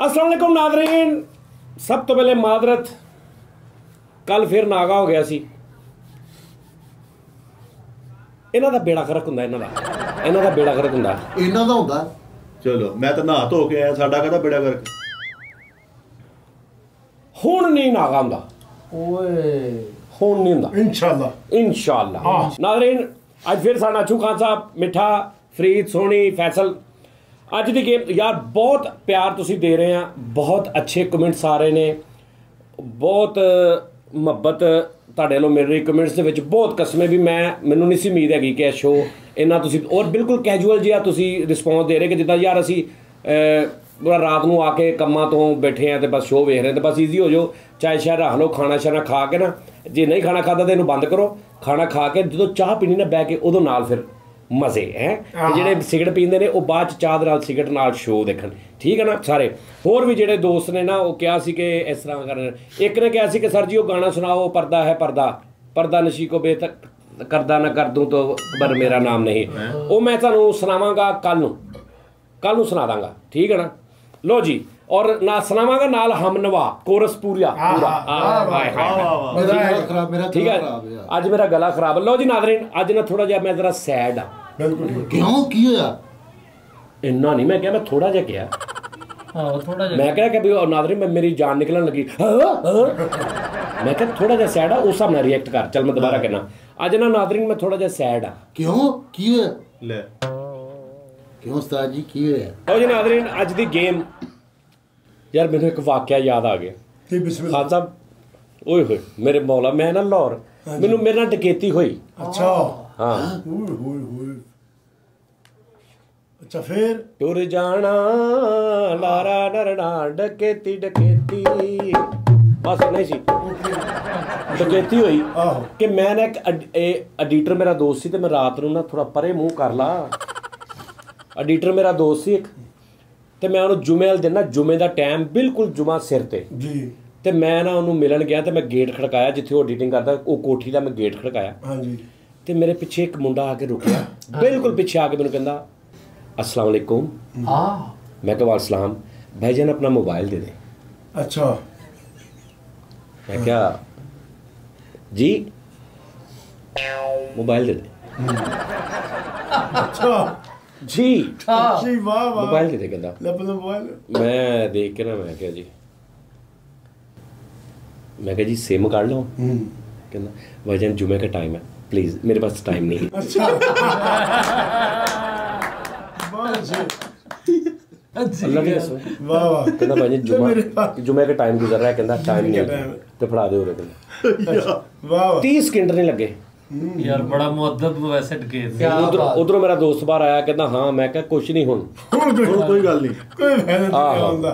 अस्सलाम वालेकुम नाज़रीन, सब तो पहले मादरत, कल फिर नागा हो गया सी। इन्हां दा बेड़ा गर्क हुंदा, इन्हां दा बेड़ा गर्क हुंदा, इन्हां दा हुंदा। चलो मैं तो नहा धो के आया, साडा कहदा बेड़ा गर्क। हुण नहीं नागा हुंदा, हुण नहीं हुंदा इंशाअल्लाह इंशाअल्लाह। नाज़रीन अज फिर साडा अछू खान साहब, मिठा, फरीद, सोहनी, फैसल। अज दी गेम यार बहुत प्यार तुसी दे रहे हैं, बहुत अच्छे कमेंट्स आ रहे ने, बहुत मुहब्बत तुहाडे वालों मिल रही कमेंट्स दे विच। बहुत कसमें भी मैनूं नहीं सी उम्मीद हैगी कि शो इन्ना तुसी और बिल्कुल कैजुअल जिहा तुसी रिस्पॉन्स दे रहे कि जिद्दां यार असी रात नूं आके कम्मां तो बैठे हैं तो बस शो वेख रहे हैं, तो बस ईजी हो जाओ, चाय शाय रख लो, खाना शाना खा के ना, जे नहीं खाना खाता तो इन्हूं बंद करो, खाना खा के जो चाह पीनी ना बह के उदों नाल फिर मजे हैं। ਜਿਹੜੇ सिगरट पींदे ने ਉਹ ਬਾਅਦ ਚ ਚਾਹ ਦੇ ਨਾਲ ਸਿਗਰਟ ਨਾਲ ਸ਼ੋਅ ਦੇਖਣ, ਠੀਕ ਹੈ ਨਾ। ਸਾਰੇ ਹੋਰ ਵੀ ਜਿਹੜੇ ਦੋਸਤ ਨੇ ਨਾ ਉਹ ਕਿਹਾ ਸੀ ਕਿ ਇਸ ਤਰ੍ਹਾਂ ਕਰਨ, ਇੱਕ ਨੇ ਕਿਹਾ ਸੀ ਕਿ ਸਰ ਜੀ ਉਹ ਗਾਣਾ ਸੁਣਾਓ ਪਰਦਾ ਹੈ ਪਰਦਾ, ਪਰਦਾ ਨਸ਼ੀ ਕੋ ਬੇਤਕ ਕਰਦਾ ਨਾ ਕਰ ਦੂੰ तो पर मेरा नाम नहीं। ਉਹ ਮੈਂ ਤੁਹਾਨੂੰ ਸੁਣਾਵਾਂਗਾ ਕੱਲ ਨੂੰ ਸੁਣਾ ਦਾਂਗਾ, ਠੀਕ ਹੈ ਨਾ। लो जी, और ना सुनावांगा नाल हमनवा कोरस पूरा ठीक है। अज मेरा गला खराब है। लो जी नाज़रीन, अज ना थोड़ा जिहा मैं जरा सैड हाँ। क्यों की होया? इन्ना नहीं मैं क्या, मैं थोड़ा जिहा क्या मैं क्या कि नाज़रीन मैं मेरी जान निकलन लगी, मैं क्या थोड़ा जिहा सैड आ, उस हिसाब नाल रिएक्ट कर। चल मैं दोबारा कहना, अज ना नाज़रीन मैं थोड़ा जिहा सैड आ। क्यों की होया? ले क्यों उस्ताद जी की होया? लो जी नाज़रीन, अज दी गेम यार मैंने एक वाकया याद आ गया। खान साहब ओए होए मेरे मौला, मैं ना लाहौर मैनू मेरे नाल डकैती हुई। अच्छा हाँ अच्छा फिर टुर जाना लारा नरना डकैती डकैती, बस नहीं सी डकैती हुई कि मैं ना एक एडिटर मेरा दोस्त सी, ते मैं रात नूं ना थोड़ा परे मुंह कर ला, एडिटर मेरा दोस्त सी एक, ते मैं उन्होंने जुमे वाले दिन ना, जुमे का टाइम बिल्कुल जुमा सिर ते जी, ते मैं ना उन्होंने मिलन गया, तो मैं गेट खड़काया जिथे वो एडिटिंग करता, वो कोठी का मैं गेट खड़काया। हाँ जी, ते मेरे पिछे एक मुंडा आके रुकिया, बिल्कुल पिछे आके मैंने कहंदा अस्सलाम वालेकुम। मैं कहा वालेकुम, भाईजान अपना मोबाइल दे दे। अच्छा मैं क्या जी मोबाइल दे दे। अच्छा जी जी वाह वाह, मोबाइल दे दे कहंदा। मोबाइल मैं देख के ना मैं क्या जी, मैं क्या जी सिम काट लो, कहना भाईजान जुमे का टाइम है, प्लीज मेरे पास टाइम नहीं है। अच्छा अल्लाह की कसम, वाह वाह, कहना भाईजान जुमे का टाइम गुजर रहा है, कहना टाइम नहीं है तो फड़ा दे उरे, कहना वाह 30 सेकंड नहीं लगे यार, बड़ा मुअद्दब वैसे डकैत। उधरों मेरा दोस्त बाहर आया, कहना हाँ, मैं क्या कुछ नहीं हुन कोई गल नहीं, कोई फायदा नहीं होता।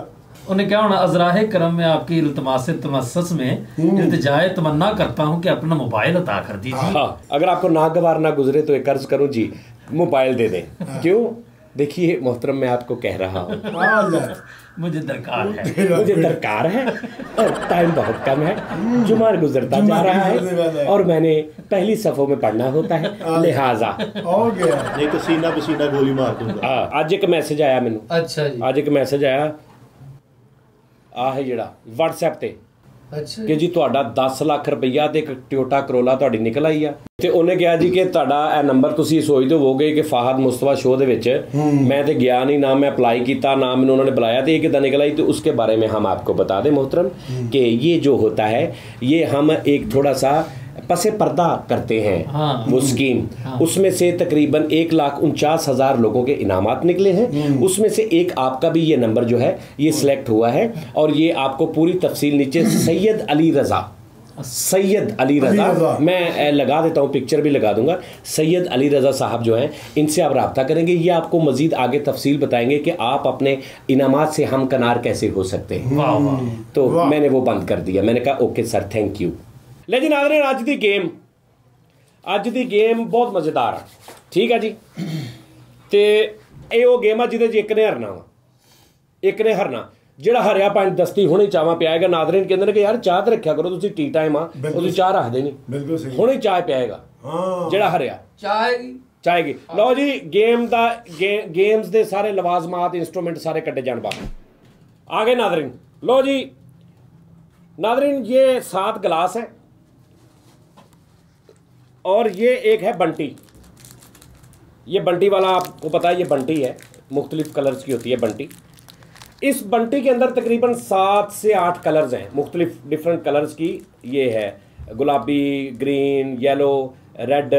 उन्हें क्या होना, अज़राहे करम में आपकी इल्तमास तमस्सुस में इल्तिजाए तमन्ना करता हूँ कि अपना मोबाइल अता कर दीजिए। हाँ, अगर आपको नागवार ना गुजरे तो एक अर्ज करूँ जी, मोबाइल दे दें। क्यों? देखिए मोहतरम, मैं आपको कह रहा हूँ मुझे दरकार है और टाइम बहुत कम है, जुमार गुजरता जा रहा है और मैंने पहली सफ़ों में पढ़ना होता है, लिहाजा हो गया नहीं तो सीना पसीना गोली मार दूंगा। आज एक मैसेज आया मैनू, अच्छा जी, आज एक मैसेज आया आ है जिहड़ा WhatsApp ते, अच्छा कि जी ਤੁਹਾਡਾ 10 ਲੱਖ ਰੁਪਈਆ ਤੇ ਇੱਕ ਟੋਯੋਟਾ ਕਰੋਲਾ ਤੁਹਾਡੀ ਨਿਕਲ ਆਈ ਆ। ਤੇ ਉਹਨੇ ਕਿਹਾ ਜੀ ਕਿ ਤੁਹਾਡਾ ਇਹ ਨੰਬਰ ਤੁਸੀਂ ਸੋਚਦੇ ਹੋਵੋਗੇ ਕਿ ਫਾਹਦ ਮੁਸਤਫਾ शो ਦੇ ਵਿੱਚ मैं तो गया नहीं, ना मैं अप्लाई किया, ना मैंने उन्होंने बुलाया, तो ये कितना निकल आई। तो उसके बारे में हम आपको बता दें मोहतरम कि ये जो होता है, ये हम एक थोड़ा सा पसे पर्दा करते हैं। हाँ, वो स्कीम, उसमें से तकरीबन 1,49,000 लोगों के इनामात निकले हैं, उसमें से एक आपका भी ये नंबर जो है ये सिलेक्ट हुआ है। और ये आपको पूरी तफसील नीचे सैयद अली रज़ा मैं लगा देता हूँ, पिक्चर भी लगा दूंगा। सैयद अली रज़ा साहब जो हैं, इनसे आप रब्ता करेंगे, ये आपको मज़ीद आगे तफसील बताएंगे कि आप अपने इनामात से हम कनार कैसे हो सकते हैं। तो मैंने वो बंद कर दिया, मैंने कहा ओके सर, थैंक यू। लेकिन नाज़रीन अज दी गेम बहुत मज़ेदार है, ठीक है जी। तो ये वो गेम है जिहदे च एक ने हरना वा, एक ने हरना, ਜਿਹੜਾ ਹਰਿਆ ਪੰਜ ਦਸਤੀ ਹੁਣੇ ਚਾਵਾ ਪਿਆਏਗਾ। ਨਾਜ਼ਰੀਨ ਕਹਿੰਦੇ ਨੇ ਕਿ ਯਾਰ ਚਾਹ ਤੇ ਰੱਖਿਆ ਕਰੋ, ਤੁਸੀਂ ਟੀ ਟਾਈਮ ਆ, ਤੁਸੀਂ ਚਾਹ ਰੱਖਦੇ ਨਹੀਂ, ਬਿਲਕੁਲ ਸਹੀ, ਹੁਣੇ ਚਾਹ ਪਿਆਏਗਾ ਜਿਹੜਾ ਹਰਿਆ ਚਾਹੇਗੀ। ਲਓ ਜੀ, ਗੇਮ ਦਾ गेम्स ਦੇ ਸਾਰੇ ਲਵਾਜ਼ਮਾਤ ਇੰਸਟਰੂਮੈਂਟ ਸਾਰੇ ਕੱਢੇ ਜਾਣ ਬਾਹਰ। आगे नादरीन, लो जी नादरीन, ये 7 गिलास हैं और ये एक है बंटी। ये बंटी वाला आपको पता है, ये बंटी है, मुख्तलिफ कलर्स की होती है बंटी। इस बंटी के अंदर तकरीबन 7 से 8 कलर्स हैं, मुख्तलिफ डिफरेंट कलर्स की। ये है गुलाबी, ग्रीन, येलो, रेड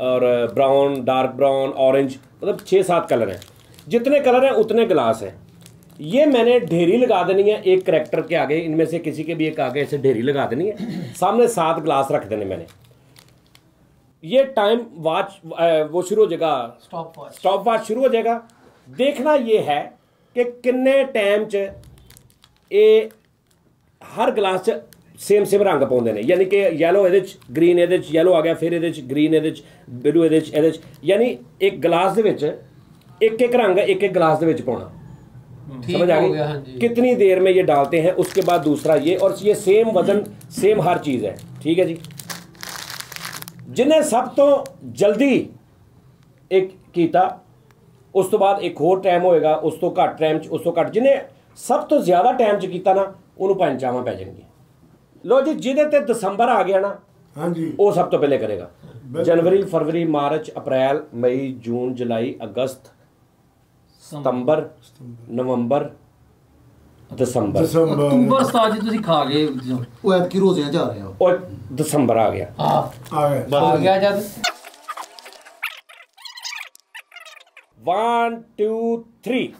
और ब्राउन, डार्क ब्राउन, ऑरेंज, मतलब 6-7 कलर हैं। जितने कलर हैं उतने गिलास हैं। ये मैंने ढेरी लगा देनी है एक करैक्टर के आगे, इनमें से किसी के भी एक आगे ऐसे ढेरी लगा देनी है, सामने 7 गिलास रख देने मैंने। ये टाइम वॉच वो शुरू हो जाएगा, स्टॉप वॉच शुरू हो जाएगा। देखना ये है कि किन्ने टाइम च ये हर गिलास च सेम सेम रंग पाउंदे ने, यानी कि येलो एदे च, ग्रीन एदे च, येलो आ गया, फिर एदे च ग्रीन एदे च, ब्लू एदे च, यानी एक गिलास दे विच एक एक रंग एक एक गिलास दे विच पाउणा। समझ आ गई? कितनी देर में ये डालते हैं, उसके बाद दूसरा ये, और ये सेम वजन सेम हर चीज़ है। ठीक है जी। जिन्हें सब तो जल्दी एक कीता, उस तो बाद एक होर टाइम होएगा, उस तो घट टाइम च, उस तो घट, जिन्हें सब तो ज़्यादा टाइम च कीता ना, उन्होंने 5 चावां पै जाएंगी। लो जी, जिहदे ते दिसंबर आ गया ना, हाँ जी, वो सब तो पहले करेगा। जनवरी, फरवरी, मार्च, अप्रैल, मई, जून, जुलाई, अगस्त, सितंबर, नवंबर, दिसंबर। अक्टूबर उस्ताद जी तुसी खा गए वो ऐतकी रोज़ियां जा रहे हो और दिसंबर आ गया। आ गया जद 1 2 3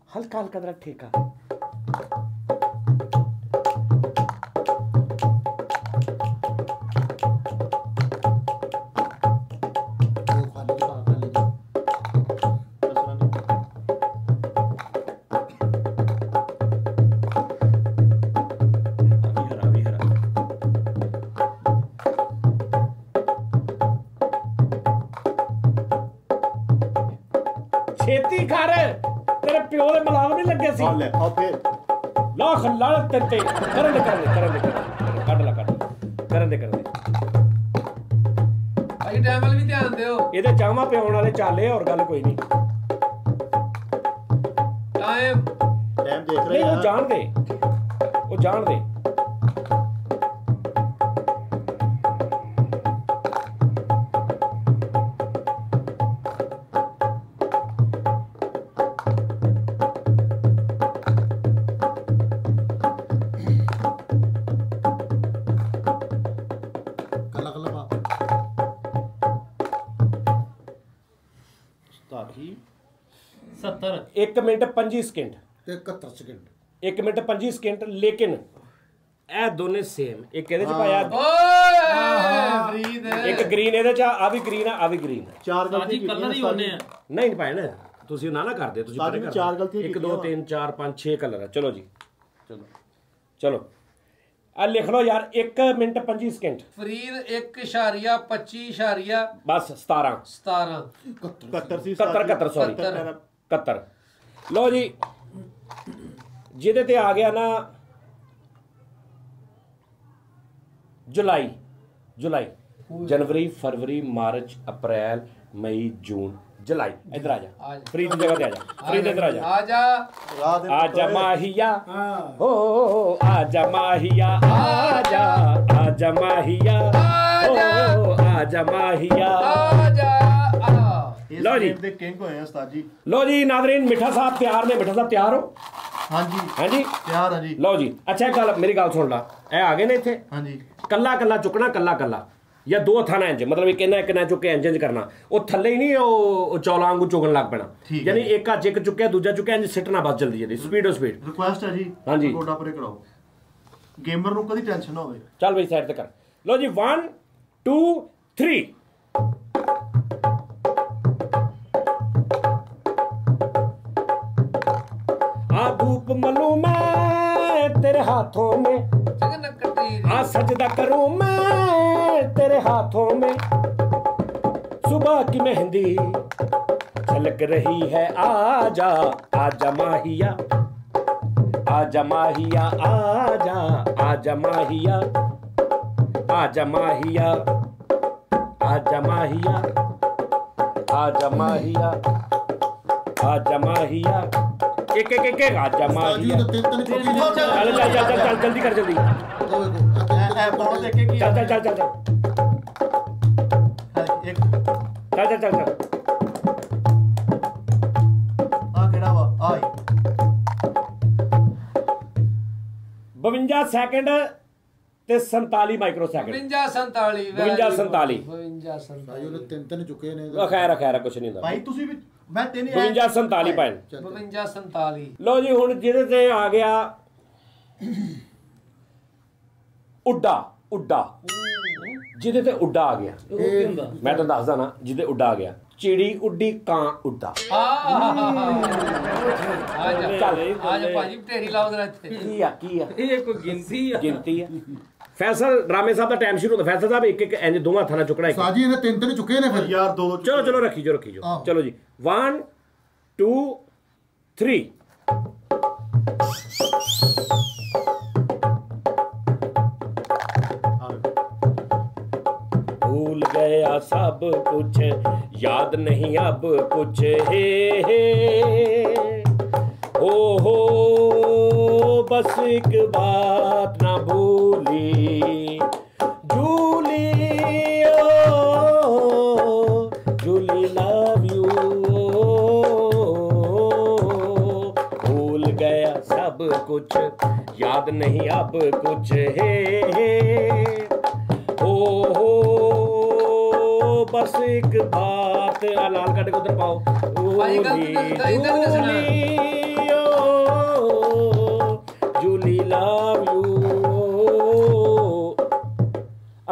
हल्का हल्का जरा ठेका। वो खाली की पाक कर लीजिए। अभी हरा छेती कर, तेरे प्यो दे मलाम नहीं लगे सी। ਆ ਲੈ ਆ ਫੇਰ ला खल्ला तेरे करन दे कड ला करन दे ਭਾਈ ਟਾਈਮ ਵੱਲ ਵੀ ਧਿਆਨ ਦਿਓ। ਇਹਦੇ ਚਾਵਾਂ ਪਿਆਉਣ ਵਾਲੇ ਚਾਲੇ, ਹੋਰ ਗੱਲ ਕੋਈ ਨਹੀਂ। ਟਾਈਮ ਟਾਈਮ ਦੇਖ ਰਹੇ ਨਹੀਂ ਆ ਉਹ ਜਾਣਦੇ, ਉਹ ਜਾਣਦੇ। कल्ला कल्ला पा। ਉਸਤਾਦ ਜੀ 70 1 minute 25 second, 71 second. 1 minute 25 second. ਲੇਕਿਨ ਇਹ ਦੋਨੇ ਸੇਮ, ਇੱਕ ਇਹਦੇ ਚ ਪਾਇਆ, ਓਏ ਫਰੀਦ ਇੱਕ ਗ੍ਰੀਨ ਇਹਦੇ ਚ, ਆ ਵੀ ਗ੍ਰੀਨ ਆ ਵੀ ਗ੍ਰੀਨ। 4 ਉਸਤਾਦ ਗਲਤੀ ਜੀ ਕਲਰ ਹੀ ਹੋਣੇ ਆ। ਨਹੀਂ ਪਾਏ ਨਾ ਤੁਸੀਂ, ਨਾ ਕਰਦੇ ਤੁਸੀਂ। ਸਾਡੀ ਵੀ 4 ਗਲਤੀਆਂ 1 2 3 4 5 6 ਕਲਰ ਹੈ। ਚਲੋ ਜੀ, ਚਲੋ ਆ ਲਿਖ ਲਓ ਯਾਰ, 1 ਮਿੰਟ 25 ਸਕਿੰਟ। ਫਰੀਦ 1.25 ਬਸ 17 17 71 ਸੀ 71 ਸੌਰੀ 71। ਲਓ ਜੀ, ਜਿਹਦੇ ਤੇ ਆ ਗਿਆ ਨਾ जुलाई, जनवरी, फरवरी, मार्च, अप्रैल, मई, जून, जुलाई। इधर आ जा, फरीद की जगह पे आ जा, फरीद इधर आ जा। आजा आजा माहिया हो, आजा माहिया, आजा आजा माहिया हो, आजा माहिया। ਇਸ ਲਓ ਜੀ। ਗੇਮ ਦੇ ਕਿੰਗ ਹੋਏ ਆ ਉਸਤਾਦ ਜੀ। लो जी नादरीन, मिठा साहब तैयार ने, मिठा साहब तैयार हो? ਹਾਂਜੀ हैं जी, ਤਿਆਰ ਆ ਜੀ। लो जी। अच्छा एक गल मेरी गल सुन ला, ए आ गए ने इत्थे, ਹਾਂਜੀ कल्ला कल्ला चुकना, कल्ला कल्ला या 2 हत्थां नाल इंज, मतलब एक इन्ना एक ना चुक के इंज करना, वो थल्ले ही नहीं वो चौला वांगू चुगन लग पैना। ठीक है। यानी एक हाथ एक चुक्या, दूजा चुक्या, इंज सिटना बस जल्दी जल्दी, स्पीडो स्पीड। ਰਿਕੁਐਸਟ ਹੈ ਜੀ। ਹਾਂਜੀ। ਗੋਡਾ ਪਰੇ ਕਰਾਓ, ਗੇਮਰ ਨੂੰ ਕਦੀ ਟੈਨਸ਼ਨ ਨਾ ਹੋਵੇ। चल भाई साइड ते कर। लो जी 1 2 3। आ धूप मलूं मैं तेरे हाथों में, जगन कटी आ सजदा करूं मैं तेरे हाथों में, सुबह की मेहंदी झलक रही है, आजा आजा माहिया, आजा माहिया, आजा आजा माहिया, आजा माहिया, आजा माहिया आजा माहिया आजा माहिया एक एक एक आजा माहिया चल चल चल चल जल्दी कर जल्दी बहुत देखे कि चल चल चल चल चल एक चल चल चल चल केड़ा वा आई 52 सेकंड ਤੇ 47 ਮਾਈਕਰੋ ਸੈਕਿੰਡ 52 47 ਸਾਜੂ ਨੇ ਤਿੰਨ ਤਿੰਨ ਚੁੱਕੇ ਨੇ ਖੈਰ ਕੁਛ ਨਹੀਂ ਹੁੰਦਾ ਭਾਈ ਤੁਸੀਂ ਵੀ ਮੈਂ ਤਿੰਨ 52 47 ਪਾਇੰਟ 52 47 ਲਓ ਜੀ ਹੁਣ ਜਿਹਦੇ ਤੇ ਆ ਗਿਆ ਉੱਡਾ ਉੱਡਾ ਜਿਹਦੇ ਤੇ ਉੱਡਾ ਆ ਗਿਆ ਮੈਂ ਤਾਂ ਦੱਸਦਾ ਨਾ ਜਿਹਦੇ ਉੱਡਾ ਆ ਗਿਆ ਚਿੜੀ ਉੱਡੀ ਕਾਂ ਉੱਡਾ ਚੱਲ ਆਜ ਭਾਜੀ ਢੇਰੀ ਲਾਓ ਜਰਾ ਇੱਥੇ ਕੀ ਆ ਇਹ ਕੋਈ ਗਿਣਤੀ ਆ ਫੈਸਲ ਡਰਾਮੇ ਸਾਹਿਬ ਦਾ ਟਾਈਮ ਸ਼ੁਰੂ ਹੁੰਦਾ ਫੈਸਲ ਸਾਹਿਬ ਇੱਕ ਇੱਕ ਇੰਜ ਦੋਵਾਂ ਹੱਥਾਂ ਨਾਲ ਚੁੱਕਣਾ ਇੱਕ ਸਾਜੀ ਇਹਨੇ ਤਿੰਨ ਤਿੰਨ ਚੁੱਕੇ ਨੇ ਫਿਰ ਯਾਰ ਦੋ ਚਲੋ ਚਲੋ ਰੱਖੀ ਜੋ ਚਲੋ ਜੀ 1 2 3 भूल गया सब कुछ याद नहीं अब कुछ हे हो बस एक बात ना भूली जूली जूली लव यू भूल गया सब कुछ याद नहीं अब कुछ हे हो बस एक बात लाल काटे को उधर पाओ Julie love you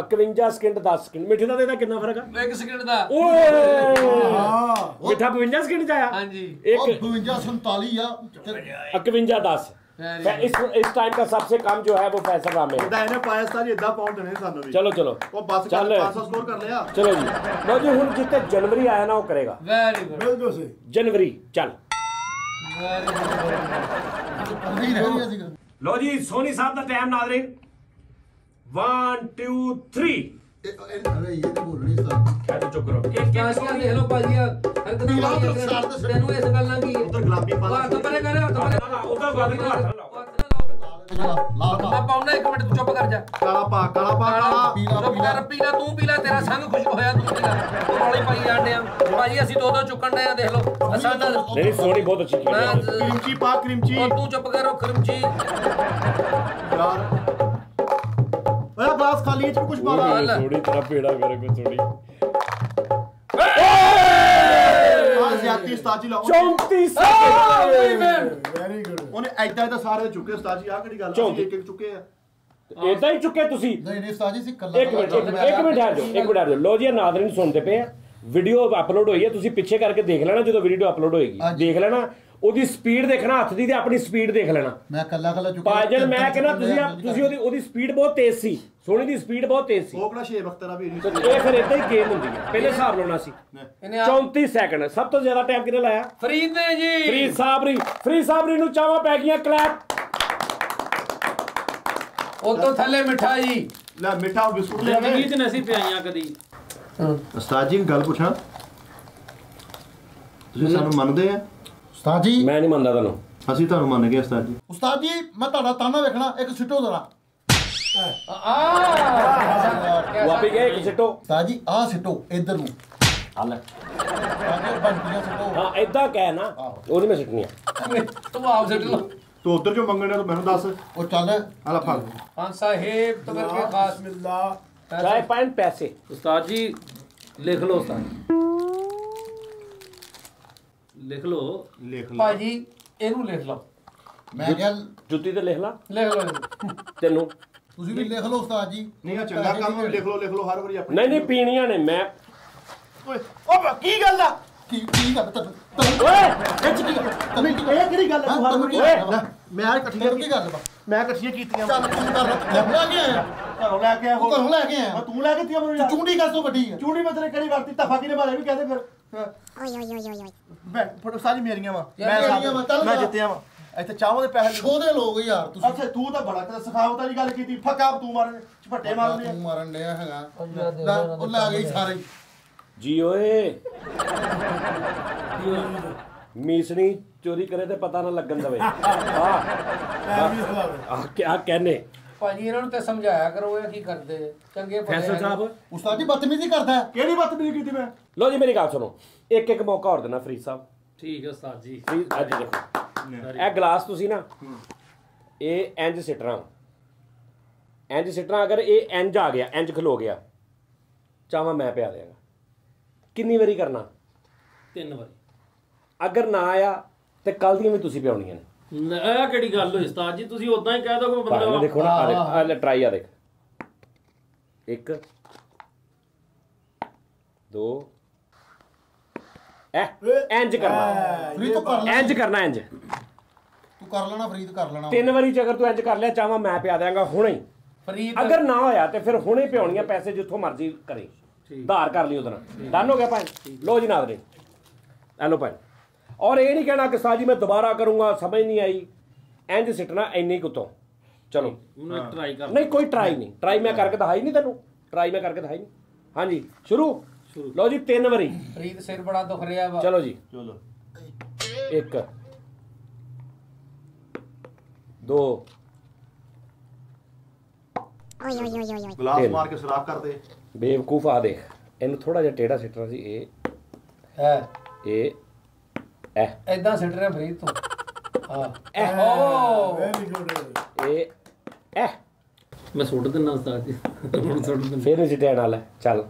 51 second 10 second ਮਿੱਠੇ ਦਾ ਤੇ ਇਹਦਾ ਕਿੰਨਾ ਫਰਕ ਆ 1 ਸਕਿੰਟ ਦਾ ਓਏ ਮਿੱਠਾ 52 ਸਕਿੰਟ ਚ ਆਇਆ ਹਾਂਜੀ एक 52 47 ਆ 51 10 इस टाइम का सबसे कम जो है वो फैसल राम है ਇਦਾਂ ਇਹਨੇ ਪਾਇਆ ਸਾਰੀ ਇਦਾਂ ਪਾਉਂਡ ਦੇਣੇ ਸਾਨੂੰ ਵੀ चलो चलो ਉਹ ਬਸ ਚੱਲ। 500 ਸਕੋਰ ਕਰ ਲਿਆ चलो जी लो जी हुन जिते जनवरी आया ना वो करेगा ਵੈਰੀ ਗੁੱਡ ਬਿਲਕੁਲ ਸਹੀ जनवरी चल ਵੈਰੀ ਗੁੱਡ ਨਹੀਂ ਰਹਿ ਗਿਆ ਸੀਗਾ लो जी सोनी साहब दा टाइम नाज़रीन 1 2 3 ਅਰੇ ਇਹ ਤਾਂ ਬੋਲਣੀ ਸਰ क्या तो चुप करो ਕਾਸ਼ੀਆਂ ਦੇਖ ਲਓ ਭਾਜੀ ਹਰਕਤਾਂ ਮਾਰੀਆਂ ਤੈਨੂੰ ਇਸ ਗੱਲ ਨਾਲ ਕੀ ਉਧਰ ਗੁਲਾਬੀ ਪਾ ਹੱਥ ਪਰੇ ਕਰ ਹੱਥ ਪਰੇ उधर बात को हाथ ना लाओ ਮੈਂ ਪਾਉਣਾ 1 ਮਿੰਟ ਤੂੰ ਚੁੱਪ ਕਰ ਜਾ ਕਾਲਾ ਪਾ ਕਾਲਾ ਚੁੱਪ ਕਰ ਪੀਲਾ ਤੂੰ ਪੀਲਾ ਤੇਰਾ ਸੰਗ ਖੁਸ਼ਕ ਹੋਇਆ ਤੂੰ ਪੀਲਾ ਤੂੰ ਰੌਲੀ ਪਾਈ ਜਾਂਦੇ ਆ ਭਾਜੀ ਅਸੀਂ ਦੋ ਚੁੱਕਣ ਦੇ ਆ ਦੇਖ ਲਓ ਅਸਾਂ ਨਾਲ नहीं सोनी बहुत अच्छी खेली है। ਕ੍ਰੀਮਚੀ ਪਾ ਕ੍ਰੀਮਚੀ ਉਹ ਤੂੰ ਚੁੱਪ ਕਰ ਉਹ ਖਰਮਜੀ ਯਾਰ ਓਏ ਗਲਾਸ ਖਾਲੀ ਇਹ ਚ ਕੁਝ ਪਾ ਲਾ ਲੈ। सोनी तेरा पेड़ा करे को सोनी ਆ ਜ਼ਿਆਤੀ ਉਸਤਾਦ ਜੀ ਲਾਓ 34 सेकंड ਵੈਰੀ ਗੁੱਡ ਉਹਨੇ ਐਦਾਂ ਸਾਰੇ ਚੁੱਕੇ ਉਸਤਾਦ ਜੀ ਆ ਕਿਹੜੀ ਗੱਲ ਆ ਇੱਕ ਇੱਕ ਚੁੱਕੇ ਆ ਇਦਾਂ ਹੀ ਚੁੱਕੇ ਤੁਸੀਂ ਨਹੀਂ ਨਹੀਂ ਸਾਜੀ ਸੀ ਕੱਲਾ ਇੱਕ ਮਿੰਟ ਠਹਿਰ ਜਾਓ ਲੋ ਜੀ ਨਾਜ਼ਰੀਨ ਸੁਣਦੇ ਪਏ ਆ ਵੀਡੀਓ ਅਪਲੋਡ ਹੋਈ ਹੈ ਤੁਸੀਂ ਪਿੱਛੇ ਕਰਕੇ ਦੇਖ ਲੈਣਾ ਜਦੋਂ ਵੀਡੀਓ ਅਪਲੋਡ ਹੋਏਗੀ ਦੇਖ ਲੈਣਾ ਉਹਦੀ ਸਪੀਡ ਦੇਖਣਾ ਹੱਥ ਦੀ ਤੇ ਆਪਣੀ ਸਪੀਡ ਦੇਖ ਲੈਣਾ ਮੈਂ ਕੱਲਾ ਚੁੱਕਿਆ ਪਾਜਲ ਮੈਂ ਕਹਿੰਦਾ ਤੁਸੀਂ ਉਹਦੀ ਸਪੀਡ ਬਹੁਤ ਤੇਜ਼ ਸੀ ਸੋਨੀ ਦੀ ਸਪੀਡ ਬਹੁਤ ਤੇਜ਼ ਸੀ ਉਹ ਕਿਹੜਾ ਸ਼ੇਰ ਬਖਤਰਾ ਵੀ ਤੇ ਇਹ ਫਿਰ ਇਦਾਂ ਹੀ ਗੇਮ ਹੁੰਦੀ ਹੈ ਪਹਿਲੇ ਹਿਸਾਬ ਲਾਉਣਾ ਸੀ ਇਹਨੇ 34 ਸੈਕਿੰਡ ਸਭ ਤੋਂ ਜ਼ਿਆਦਾ ਟਾਈਮ ਕਿਹਨੇ ਲਾਇਆ ਫਰੀਦ ਨੇ ਜੀ ਫਰੀਦ ਸਾਬਰੀ ਨੂੰ ਚਾਵਾਂ ਪੈ ਗਈਆਂ ਕਲੈਪ ਉਹ ਤੋਂ ਥੱਲੇ ਮਿਠਾਈ ਲੈ ਮਿੱਠਾ ਬਿਸਕੁਟ ਲੈ ਜ਼ਿੰਦਗੀ 'ਚ ਨਸੀਬ ਪਿਆਈਆਂ ਕਦੀ ਉਸਤਾਦ ਜੀ ਗੱਲ ਪੁੱਛਾਂ ਤੁਸੀਂ ਸਾਨੂੰ ਮੰਨਦੇ ਆ ਉਸਤਾਦ ਜੀ ਮੈਂ ਨਹੀਂ ਮੰਨਦਾ ਤੁਹਾਨੂੰ ਅਸੀਂ ਤੁਹਾਨੂੰ ਮੰਨ ਗਏ ਉਸਤਾਦ ਜੀ ਉਸਤਾਦ ਜੀ ਮੈਂ ਤੁਹਾਡਾ ਤਾਨਾ ਵੇਖਣਾ ਇੱਕ ਸਿੱਟੋ ਜ਼ਰਾ ਵਾਪੀ ਗਏ ਇੱਕ ਸਿੱਟੋ ਉਸਤਾਦ ਜੀ ਆਹ ਸਿੱਟੋ ਇੱਧਰ ਨੂੰ ਹੱਲ ਆਗੇ ਬੰਟੀਆਂ ਸਿੱਟੋ ਹਾਂ ਇਦਾਂ ਕਹਿ ਨਾ ਉਹਦੀ ਮੈਂ ਸਿੱਟਣੀ ਤੂੰ ਆਪ ਸਿੱਟ ਲਓ ਤੂੰ ਉਧਰ ਕਿਉਂ ਮੰਗਣਾ ਤੂੰ ਮੈਨੂੰ ਦੱਸ ਉਹ ਚੱਲ ਆਲਾ ਫੜ ਹਾਂ ਸਾਹਿਬ ਤੋਂ ਕਰਕੇ ਖਾਸ ਬਿਸਮਿਲlah ਚਾਹੇ ਪੈਨ ਪੈਸੇ ਉਸਤਾਦ ਜੀ ਲਿਖ ਲਓ ਉਸਤਾਦ ਲਿਖ ਲਓ ਲਿਖ ਲੈ ਭਾਜੀ ਇਹਨੂੰ ਲਿਖ ਲਓ ਮੈਂ ਕਿਹਾ ਜੁੱਤੀ ਤੇ ਲਿਖ ਲਾ ਲਿਖ ਲਓ ਇਹਨੂੰ। ਤੈਨੂੰ ਤੁਸੀਂ ਵੀ ਲਿਖ ਲਓ ਉਸਤਾਦ ਜੀ ਨਹੀਂ ਆ ਚੰਗਾ ਕੰਮ ਲਿਖ ਲਓ ਹਰ ਵਾਰੀ ਆਪਣੀ ਨਹੀਂ ਪੀਣੀਆਂ ਨੇ ਮੈਂ ਓਏ ਓ ਕੀ ਗੱਲ ਆ ਕੀ ਗੱਲ ਤੈਨੂੰ ਓਏ ਇਹ ਕੀ ਗੱਲ ਇਹ ਕਿਹੜੀ ਗੱਲ ਆ ਤੂੰ ਹਰ ਵਾਰੀ ਓਏ ਮੈਂ ਆ ਇਕੱਠੀਆਂ ਕੀ ਗੱਲ ਵਾ ਮੈਂ ਇਕੱਠੀਆਂ ਕੀਤੀਆਂ ਚੱਲ ਤੂੰ ਕਰ ਲੈ ਕੇ ਆਇਆ ਘਰੋਂ ਲੈ ਕੇ ਆਇਆ ਉਹ ਘਰੋਂ ਲੈ ਕੇ ਆਇਆ ਤੂੰ ਲੈ ਕੇ ਤੀਆਂ ਮੈਨੂੰ ਯਾਰ ਚੁੰਡੀ ਕਰ ਤੋਂ ਵੱਡੀ ਆ ਚੂੜੀ ਮਤਲਬ ਕਿਹੜੀ ਵਰਤੀ ਤਫਾ ਕਿਨੇ ਮਾਰਿਆ ਵੀ ਕਹਦੇ ਫਿਰ ਓਏ ਓਏ ਓਏ ਓਏ ਮੈਂ ਫੋਟੋ ਸਾਰੀ ਮੇਰੀਆਂ ਵਾ ਯਾਰ, ਮੇਰੀਆਂ ਵਾਂ, ਚੱਲ ਮੈਂ ਜਾ। ਜਿੱਤਿਆ ਵਾ ਇੱਥੇ ਚਾਹਵਾਂ ਦੇ ਪੈਸੇ ਛੋਦੇ ਲੋਕ ਯਾਰ ਤੁਸੀਂ ਅੱਛਾ ਤੂੰ ਤਾਂ ਬੜਾ ਤੇ ਸਖਾਵਤ ਵਾਲੀ ਗੱਲ ਕੀਤੀ ਫੱਕਾ ਤੂੰ ਮਾਰਨ ਝਪੱਟੇ ਮਾਰਦੇ ਤੂੰ ਮਾਰਨ ਡਿਆ ਹੈਗਾ ਲੈ, ਉਹ ਲੈ ਗਈ ਸਾਰੇ ਹੀ। ਜੀ ਓਏ ਮੀਸਣੀ ਚੋਰੀ ਕਰੇ ਤੇ ਪਤਾ ਨਾ ਲੱਗਣ ਦਵੇ ਆ ਕਹਿੰਨੇ ਭਾਜੀ ਇਹਨਾਂ ਨੂੰ ਤੇ ਸਮਝਾਇਆ ਕਰੋ ਇਹ ਕੀ ਕਰਦੇ ਚੰਗੇ ਭਲੇ ਫੈਸਲ ਸਾਹਿਬ ਉਸਤਾਦ ਜੀ ਬਦਤਮੀਜ਼ੀ ਕਰਦਾ ਹੈ। ਕਿਹੜੀ ਬਦਤਮੀਜ਼ੀ ਕੀਤੀ ਮੈਂ ਲੋ ਜੀ ਮੇਰੀ ਗੱਲ ਸੁਣੋ ਇੱਕ ਇੱਕ ਮੌਕਾ ਹੋਰ ਦੇਣਾ ਫਰੀਦ ਸਾਹਿਬ ਠੀਕ ਹੈ ਉਸਤਾਦ ਜੀ ਫਰੀਦ ਅੱਜ ਦੇਖੋ ਇਹ ਗਲਾਸ ਤੁਸੀਂ ਨਾ ਇਹ ਇੰਜ ਸਿੱਟਣਾ ਅਗਰ ਇਹ ਇੰਜ ਆ ਗਿਆ ਇੰਜ ਖਲੋ ਗਿਆ ਚਾਹਾਂ ਮੈਂ ਪਿਆ ਦਿਆਂਗਾ ਕਿੰਨੀ ਵਾਰੀ ਕਰਨਾ 3 ਵਾਰੀ ਅਗਰ ਨਾ ਆਇਆ ਤੇ ਕੱਲ ਦੀਆਂ ਵੀ ਤੁਸੀਂ ਪਿਆਉਣੀਆਂ ਨੇ ਇਹ ਕਿਹੜੀ ਗੱਲ ਹੋਈ ਉਸਤਾਦ ਜੀ ਤੁਸੀਂ ਉਦਾਂ ਹੀ ਕਹਿ ਦੋ ਕਿ ਭਾਵੇਂ ਮਤਲਬ ਦੇਖੋ ਨਾ ਆ ਦੇਖ ਆ ਲੈ ਟਰਾਈ ਆ ਦੇਖ 1 2 ਇੰਜ ਕਰਨਾ ਫਰੀਦ ਤੂੰ ਕਰ ਲੈ, ਇੰਜ ਕਰਨਾ ਇੰਜ ਤੂੰ ਕਰ ਲੈਣਾ ਫਰੀਦ ਕਰ ਲੈਣਾ। 3 ਵਾਰੀ ਚ ਅਗਰ ਤੂੰ ਇੰਜ ਕਰ ਲਿਆ ਚਾਹਾਂ ਮੈਂ ਪਿਆ ਦਿਆਂਗਾ ਹੁਣੇ ਹੀ ਫਰੀਦ ਅਗਰ ਨਾ ਹੋਇਆ ਤੇ ਫਿਰ ਹੁਣੇ ਪਿਆਉਣੀਆਂ ਪੈਸੇ ਜਿੱਥੋਂ ਮਰਜ਼ੀ ਕਰੇ ਧਾਰ ਕਰ ਲਈ ਉਹਦੇ ਨਾਲ ਡਨ ਹੋ ਗਿਆ ਭਾਈ ਲੋ ਜੀ ਨਾਜ਼ਰੀਨ ਐ ਲੋ ਭਾਈ ਔਰ ਇਹ ਨਹੀਂ ਕਹਿਣਾ ਕਿ ਸਾਜੀ ਮੈਂ ਦੁਬਾਰਾ ਕਰੂੰਗਾ ਸਮਝ ਨਹੀਂ ਆਈ ਇੰਜ ਸਿੱਟਣਾ ਇੰਨੀ ਕੁ ਤੋਂ ਚਲੋ ਮੈਂ ਟਰਾਈ ਕਰ ਨਹੀਂ ਕੋਈ ਟਰਾਈ ਨਹੀਂ ਟਰਾਈ ਮੈਂ ਕਰਕੇ ਦਿਖਾਈ ਨਹੀਂ ਤੈਨੂੰ ਟਰਾਈ ਮੈਂ ਕਰਕੇ ਦਿਖਾਈ ਨਹੀਂ ਹਾਂਜੀ ਸ਼ੁਰੂ ਲਓ ਜੀ 3 ਵਾਰੀ ਫਰੀਦ ਸਿਰ ਬੜਾ ਦੁਖ ਰਿਹਾ ਵਾ ਚਲੋ ਜੀ ਚਲੋ 1 2 ਗਲਾਸ ਤਿੰਨ। ਮਾਰ ਕੇ ਸਰਾਖ ਕਰਦੇ ਬੇਵਕੂਫ ਆ ਦੇਖ ਇਹਨੂੰ ਥੋੜਾ ਜਿਹਾ ਟੇਢਾ ਸਿੱਟਣਾ ਸੀ ਹੈ ਇਹ ਐਦਾਂ ਸਿੱਟ ਰਿਹਾ ਫਰੀਦ ਤੂੰ ਹਾਂ ਵੈਰੀ ਗੁੱਡ। ਇਹ ਮੈਂ ਸੁੱਟ ਦਿੰਦਾ ਉਸਤਾਦ ਜੀ ਹੁਣ ਸੁੱਟ ਦਿੰਦਾ ਫਿਰ ਨਹੀਂ ਸਿੱਟਿਆ ਨਾਲ ਚੱਲ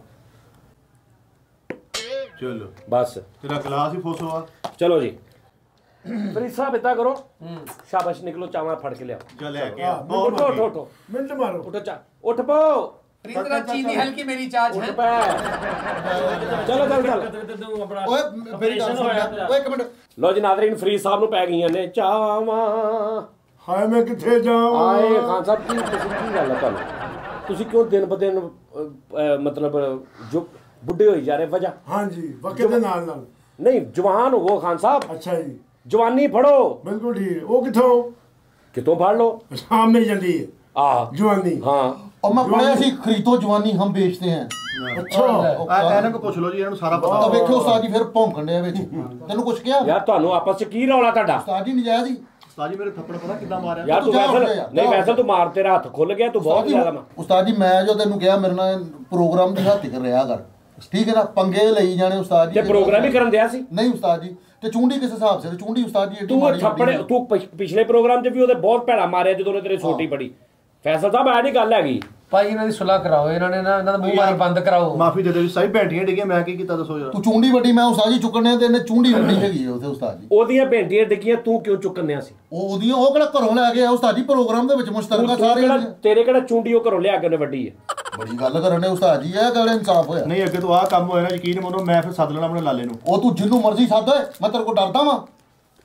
ਚਲੋ ਬਸ ਤੇਰਾ ਗਲਾਸ ਹੀ ਫੋਸੋ ਆ ਚਲੋ ਜੀ ਫਰੀਦ ਸਾਹਿਬ ਇਦਾਂ ਕਰੋ ਸ਼ਾਬਾਸ਼ ਨਿਕਲੋ ਚਾਵਾਂ ਫੜ ਕੇ ਲਿਆਓ ਚੱਲ ਲੈ ਕੇ ਹਾਂ, ਉਠੋ ਉਠੋ ਉਠੋ ਮਿੰਟ ਮਾਰੋ। ਉਠੋ ਚਾ ਉੱਠ ਪੋ ਫਰੀਦ ਦਾ ਚੀਨੀ ਹਲਕੀ ਮੇਰੀ ਚਾਚ ਉੱਠ ਹੈ ਪੈ ਚਲੋ ਚੱਲ ਚੱਲ ਓਏ ਮੇਰੀ ਗੱਲ ਸੁਣ ਲੈ। ਓਏ ਇੱਕ ਮਿੰਟ ਲੋ ਜੀ ਨਾਜ਼ਰੀਨ ਫਰੀਦ ਸਾਹਿਬ ਨੂੰ ਪੈ ਗਈਆਂ ਨੇ ਚਾਵਾਂ ਹਾਏ ਮੈਂ ਕਿੱਥੇ ਜਾਵਾਂ? ਆਏ ਖਾਨ ਸਾਹਿਬ ਕੀ ਤੁਸੀਂ ਕੀ ਗੱਲ ਹੈ ਤੁਹਾਨੂੰ ਤੁਸੀਂ ਕਿਉਂ ਦਿਨ ਬ ਦਿਨ ਮਤਲਬ ਜੋ ਬੁੱਢੇ ਹੋਈ ਜਾ ਰਹੇ ਵਜ੍ਹਾ ਹਾਂਜੀ ਵਕਤ ਦੇ ਨਾਲ ਨਾਲ। ਨਹੀਂ ਜਵਾਨ ਹੋ ਖਾਨ ਸਾਹਿਬ ਅੱਛਾ ਜੀ ਜਵਾਨੀ ਫੜੋ ਬਿਲਕੁਲ ਠੀਕ ਹੈ। ਉਹ ਕਿੱਥੋਂ? ਕਿਤੋਂ ਫੜ ਲੋ ਸ਼ਾਮ ਮਿਲ ਜਾਂਦੀ ਹੈ ਆ ਜਵਾਨੀ। ਹਾਂ और मैं पढ़ा सी खरीदो जवानी हम बेचते हैं। ਅੱਛਾ ਇਹਨਾਂ ਕੋ ਪੁੱਛ ਲਓ ਜੀ ਇਹਨੂੰ ਸਾਰਾ ਪਤਾ तो वेखो उस्ताद जी फिर भौंकण डे विच तेनू कुछ किया ਯਾਰ ਤੁਹਾਨੂੰ ਆਪਸ ਚ ਕੀ ਰੌਲਾ ਤੁਹਾਡਾ उस्ताद जी नजायज ही ਉਸਤਾਦ ਜੀ ਮੇਰੇ ਥੱਪੜ ਪਤਾ ਕਿੱਦਾਂ ਮਾਰਿਆ ਯਾਰ ਤੂੰ ਜਾ ਵੈਸਲ ਉੱਠ ਜਾ, ਨਹੀਂ ਜਾ ਵੈਸਲ ਤੂੰ ਮਾਰ ਤੇਰਾ ਹੱਥ ਖੁੱਲ ਗਿਆ ਤੂੰ ਬਹੁਤ ਜ਼ਿਆਦਾ ਮਾਰ उस्ताद जी मैं जो तेनू कहा मेरे नाल प्रोग्राम दी हत्थ कर रहा कर ठीक है ना पंगे लई जाने उस्ताद जी ਤੇ ਪ੍ਰੋਗਰਾਮ ਹੀ ਕਰਨ ਦਿਆ ਸੀ नहीं उस्ताद जी ते चुंडी किस हिसाब से चुंडी उस्ताद जी एडी ਤੂੰ माड़ी ਥੱਪੜੇ होंदी है। ਤੂੰ ਪਿਛਲੇ ਪ੍ਰੋਗਰਾਮ 'ਚ ਵੀ ਉਹਦੇ ਬਹੁਤ ਭੈੜਾ ਮਾਰਿਆ ਜਦੋਂ ਉਹਨੇ ਤੇਰੀ ਛੋਟੀ ਪੜੀ ਫੈਸਲ ਸਾਹਿਬ ਐ ਨਹੀਂ ਗੱਲ ਹੈਗੀ ਭਾਈ ਇਹਨਾਂ ਦੀ ਸੁਲਾਹ ਕਰਾਓ ਇਹਨਾਂ ਨੇ ਨਾ ਇਹਨਾਂ ਦਾ ਮੂੰਹ ਮਾਰੀ ਬੰਦ ਕਰਾਓ ਮਾਫੀ ਦੇ ਦਿਓ ਜੀ ਸਹੀ ਬੈਠੀਆਂ ਡਿੱਗੀਆਂ ਮੈਂ ਕੀ ਕੀਤਾ ਦੱਸੋ ਜਰਾ तू चुंडी वड्डी मैं उस्ताद जी चुकने ते ने चुंडी वड्डी हैगी है उथे उस्ताद जी ਉਹਦੀਆਂ ਭੇਂਟੀਆਂ ਡਿੱਗੀਆਂ ਤੂੰ ਕਿਉਂ ਚੁੱਕਣਿਆ ਸੀ ओदियां ओ केड़ा घरों ले गया उस्ताद जी प्रोग्राम दे विच मुश्तरका सारे ਤੇਰੇ ਕਿਹੜਾ ਚੁੰਡੀ ਉਹ ਘਰੋਂ ਲਿਆ ਕੇ ਉਹਨੇ ਵੱਡੀ ਹੈ बड़ी गल करने उस्ताद जी ए गल इंसाफ होया ਨਹੀਂ ਅੱਗੇ ਤੋਂ ਆਹ ਕੰਮ ਹੋਇਆ ਨਾ ਯਕੀਨ ਮੰਨੋ ਮੈਂ ਫਿਰ ਸੱਦ ਲੈਣਾ ਆਪਣੇ ਲਾਲੇ ਨੂੰ ओ तू जिन्नू मर्जी सद मैं तेरे को डरदा वां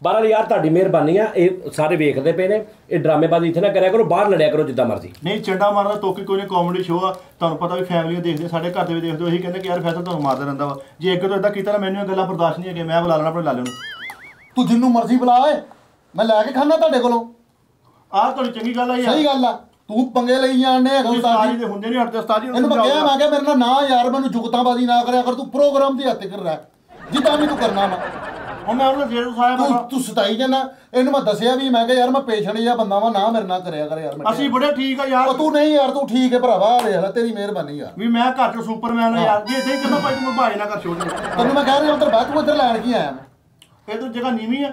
ਬਹਰਾਲ ਯਾਰ ਤੁਹਾਡੀ ਮਿਹਰਬਾਨੀ ਆ ਇਹ ਸਾਰੇ ਵੇਖਦੇ ਪਏ ਨੇ ਇਹ ਡਰਾਮੇਬਾਜ਼ੀ ਇੱਥੇ ਨਾ ਕਰਿਆ ਕਰੋ ਬਾਹਰ ਲੜਿਆ ਕਰੋ ਜਿੱਦਾਂ ਮਰਜ਼ੀ ਨਹੀਂ ਚੰਡਾ ਮਾਰਦਾ ਤੋਕੀ ਕੋਈ ਨਹੀਂ ਕਾਮੇਡੀ ਸ਼ੋਅ ਆ ਤੁਹਾਨੂੰ ਪਤਾ ਵੀ ਫੈਮਲੀਆਂ ਦੇਖਦੇ ਸਾਡੇ ਘਰ ਦੇ ਵੀ ਦੇਖਦੇ ਉਹੀ ਕਹਿੰਦੇ ਕਿ ਯਾਰ ਫੈਸਲ ਤੁਹਾਨੂੰ ਮਾਰਦਾ ਰਹਿੰਦਾ ਵਾ ਜੇ ਅੱਗੇ ਤੋਂ ਇਦਾਂ ਕੀਤਾ ਨਾ ਮੈਨੂੰ ਇਹ ਗੱਲਾਂ ਬਰਦਾਸ਼ਤ ਨਹੀਂ ਹੈਗੇ ਮੈਂ ਬੁਲਾ ਲੈਣਾ ਆਪਣੇ ਲਾਲੇ ਨੂੰ तू जिन्नू मर्जी बुला ए मैं लैके खाना ਤੁਹਾਡੇ ਕੋਲੋਂ ਆਹ ਤੁਹਾਡੀ ਚੰਗੀ ਗੱਲ ਆ ਯਾਰ ਸਹੀ ਗੱਲ ਆ ਤੂੰ ਪੰਗੇ ਲਈ ਜਾਣਨੇ ਹੈਗਾ ਉਸਤਾਦ ਉਸਤਾਦ ਜੀ ਜੀ ਦੇ ਹੁੰਦੇ ਨਹੀਂ ਹਟਦੇ ਉਸਤਾਦ ਜੀ ਇਹਨੂੰ ਮੈਂ ਕਿਹਾ ਮੈਂ ਕਿਹਾ ਮੇਰੇ ਨਾਲ ਨਾ ਯਾਰ ਮੈਨੂੰ ਜੁਗਤਾਬਾਜ਼ੀ ਨਾ ਕਰਿਆ ਕਰ ਤੂੰ ਪ੍ਰੋਗਰਾਮ ਦੀ ਹੱਥ ਕਰ ਰਿਹਾ ਜਿੱਦਾਂ ਵੀ ਤੂੰ ਕਰਨਾ ਵਾ ਹੁਣ ਮੈਂ ਉਹਨੂੰ ਜੇਲ੍ਹ ਸਾਇਆ ਤੂੰ ਸਤਾਈ ਜਾਣਾ ਇਹਨੂੰ ਮੈਂ ਦੱਸਿਆ ਵੀ ਮੈਂ ਕਿਹਾ ਯਾਰ ਮੈਂ ਪੇਸ਼ੈਂਟ ਜਿਹਾ ਬੰਦਾ ਵਾਂ ਨਾ ਮੇਰੇ ਨਾਲ ਕਰਿਆ ਕਰ ਯਾਰ ਮੈਂ ਅਸੀਂ ਬੜੇ ਠੀਕ ਆ ਯਾਰ ਉਹ ਤੂੰ ਨਹੀਂ ਯਾਰ ਤੂੰ ਠੀਕ ਹੈ ਭਰਾਵਾ ਵੇਖ ਲੈ ਤੇਰੀ ਮਿਹਰਬਾਨੀ ਯਾਰ ਵੀ ਮੈਂ ਘਰ ਚ ਸੁਪਰਮੈਨ ਆ ਯਾਰ ਜੇ ਇਦਾਂ ਹੀ ਕਰਨਾ ਭਾਈ ਤੂੰ ਭਾਈ ਨਾ ਕਰ ਛੋੜ ਤੈਨੂੰ ਮੈਂ ਕਹਿ ਰਿਹਾ ਉਧਰ ਬਾਅਦ ਤੂੰ ਇੱਧਰ ਲੈਣ ਕੀ ਆਇਆ ਮੈਂ ਇਧਰ ਜਗ੍ਹਾ ਨੀਵੀਂ ਆ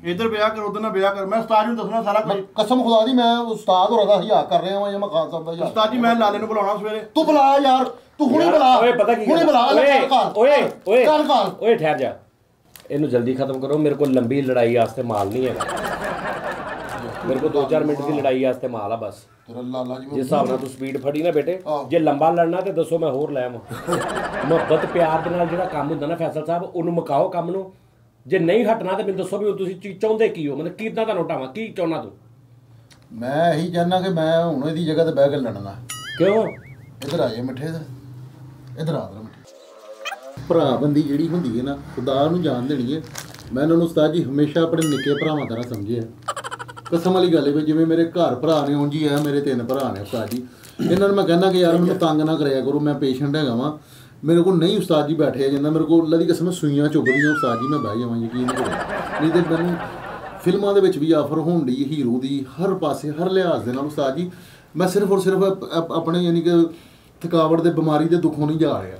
ਇਧਰ ਵਿਆਹ ਕਰ ਉਧਰ ਨਾ ਵਿਆਹ ਕਰ ਮੈਂ ਉਸਤਾਦ ਜੀ ਨੂੰ ਦੱਸਣਾ ਸਾਰਾ ਕੁਝ ਕਸਮ ਖੁਦਾ ਦੀ ਮੈਂ ਉਸਤਾਦ ਹੋਰਾਂ ਦਾ ਹਿਆ ਕਰ ਰਿਹਾ ਵਾਂ ਜਾਂ ਮੈਂ ਖਾਨ ਸਾਹਿਬ ਦਾ ਹਿਆ ਉਸਤਾਦ ਜੀ ਮੈਂ ਲਾਲੇ ਨੂੰ ਬੁਲਾਉਣਾ ਸਵੇਰੇ ਤੂੰ ਬੁਲਾ ਯਾਰ ਤੂੰ ਹੁਣੇ ਯਾਰ, ਬੁਲਾ ਓਏ ਪਤਾ ਕੀ ਹੁਣੇ ਬੁਲਾ ਓਏ ਓਏ ਓਏ ਕਾਲ ਕਾਲ ਓਏ ਠਹਿਰ ਜਾ ਇਹਨੂੰ ਜਲਦੀ ਖਤਮ ਕਰੋ ਮੇਰੇ ਕੋਲ ਲੰਬੀ ਲੜਾਈ ਵਾਸਤੇ ਮਾਲ ਨਹੀਂ ਹੈਗਾ ਮੇਰੇ ਕੋਲ 2-4 ਮਿੰਟ ਦੀ ਲੜਾਈ ਵਾਸਤੇ ਮਾਲ ਆ ਬਸ ਤੇਰਾ ਲਾਲਾ ਜੀ ਜਿਸ ਹਿਸਾਬ ਨਾਲ ਤੂੰ ਸਪੀਡ ਫੜੀ ਨਾ ਬੇਟੇ ਆਹ। ਜੇ ਲੰਬਾ ਲੜਨਾ ਤੇ ਦੱਸੋ ਮੈਂ ਹੋਰ ਲੈ ਆਵਾਂ ਮੁਹੱਬਤ ਪਿਆਰ ਦੇ ਨਾਲ ਜਿਹੜਾ ਕੰਮ ਹੁੰਦਾ ਨਾ ਫੈਸਲ ਸਾਹਿਬ ਉਹਨੂੰ ਮੁਕਾਓ ਕੰਮ ਨੂੰ ਜੇ ਨਹੀਂ ਹਟਣਾ ਤੇ ਮੈਨੂੰ ਦੱਸੋ ਵੀ ਤੁਸੀਂ ਚਾਹੁੰਦੇ ਕੀ ਹੋ ਮਤਲਬ ਕਿੱਦਾਂ ਤੁਹਾਨੂੰ ਹਟਾਵਾਂ ਕੀ ਚਾਹੁੰਦਾ ਤੂੰ ਮੈਂ ਇਹੀ ਚਾਹੁੰਦਾ ਕਿ ਮੈਂ ਹੁਣ ਇਹਦੀ ਜਗ੍ਹਾ ਤੇ ਬਹਿ ਕੇ ਲੜਨਾ ਕਿਉਂ ਇਧਰ ਆ ਜਾ ਮਿੱਠੇ ਦਾ ਇਧਰ ਆ ਜਾ ਮਿੱਠੇ ਭਰਾ ਬੰਦੀ ਜਿਹੜੀ ਹੁੰਦੀ ਹੈ ਨਾ ਖੁਦਾ ਨੂੰ ਜਾਣ ਦੇਣੀ ਹੈ ਮੈਂ ਇਹਨਾਂ ਨੂੰ ਉਸਤਾਦ ਜੀ ਹਮੇਸ਼ਾ ਆਪਣੇ ਨਿੱਕੇ ਭਰਾਵਾਂ ਤਰ੍ਹਾਂ ਸਮਝਿਆ। ਕਸਮ ਵਾਲੀ ਗੱਲ ਹੈ ਵੀ ਜਿਵੇਂ ਮੇਰੇ ਘਰ ਭਰਾ ਨੇ ਉਂਝ ਹੀ ਆ, ਮੇਰੇ 3 ਭਰਾ ਨੇ ਉਸਤਾਦ ਜੀ। ਇਹਨਾਂ ਨੂੰ ਮੈਂ ਕਹਿੰਦਾ ਕਿ ਯਾਰ ਮੈਨੂੰ ਤੰਗ ਨਾ ਕਰਿਆ ਕਰੋ, ਮੈਂ ਪੇਸ਼ੈਂਟ ਹੈਗਾ ਵਾਂ, ਮੇਰੇ ਕੋਲ ਨਹੀਂ ਉਸਤਾਦ ਜੀ ਬੈਠਿਆ ਜਾਂਦਾ, ਮੇਰੇ ਕੋਲ ਅੱਲਾ ਦੀ ਕਸਮ ਸੂਈਆਂ ਚੁੱਭਦੀਆਂ ਉਸਤਾਦ ਜੀ, ਮੈਂ ਬਹਿ ਜਾਵਾਂ, ਯਕੀਨ ਕਰੋ। ਨਹੀਂ ਤੇ ਮੈਨੂੰ ਫਿਲਮਾਂ ਦੇ ਵਿੱਚ ਵੀ ਆਫਰ ਹੋਣ ਦੀ ਹੀਰੋ ਦੀ ਹਰ ਪਾਸੇ ਹਰ ਲਿਹਾਜ਼ ਦੇ ਨਾਲ ਉਸਤਾਦ ਜੀ, ਮੈਂ ਸਿਰਫ ਔਰ ਸਿਰਫ ਆਪਣੇ ਯਾਨੀ ਕਿ ਥਕਾਵਟ ਦੇ ਬਿਮਾਰੀ ਦੇ ਦੁੱਖੋਂ ਨਹੀਂ ਜਾ ਰਿਹਾ,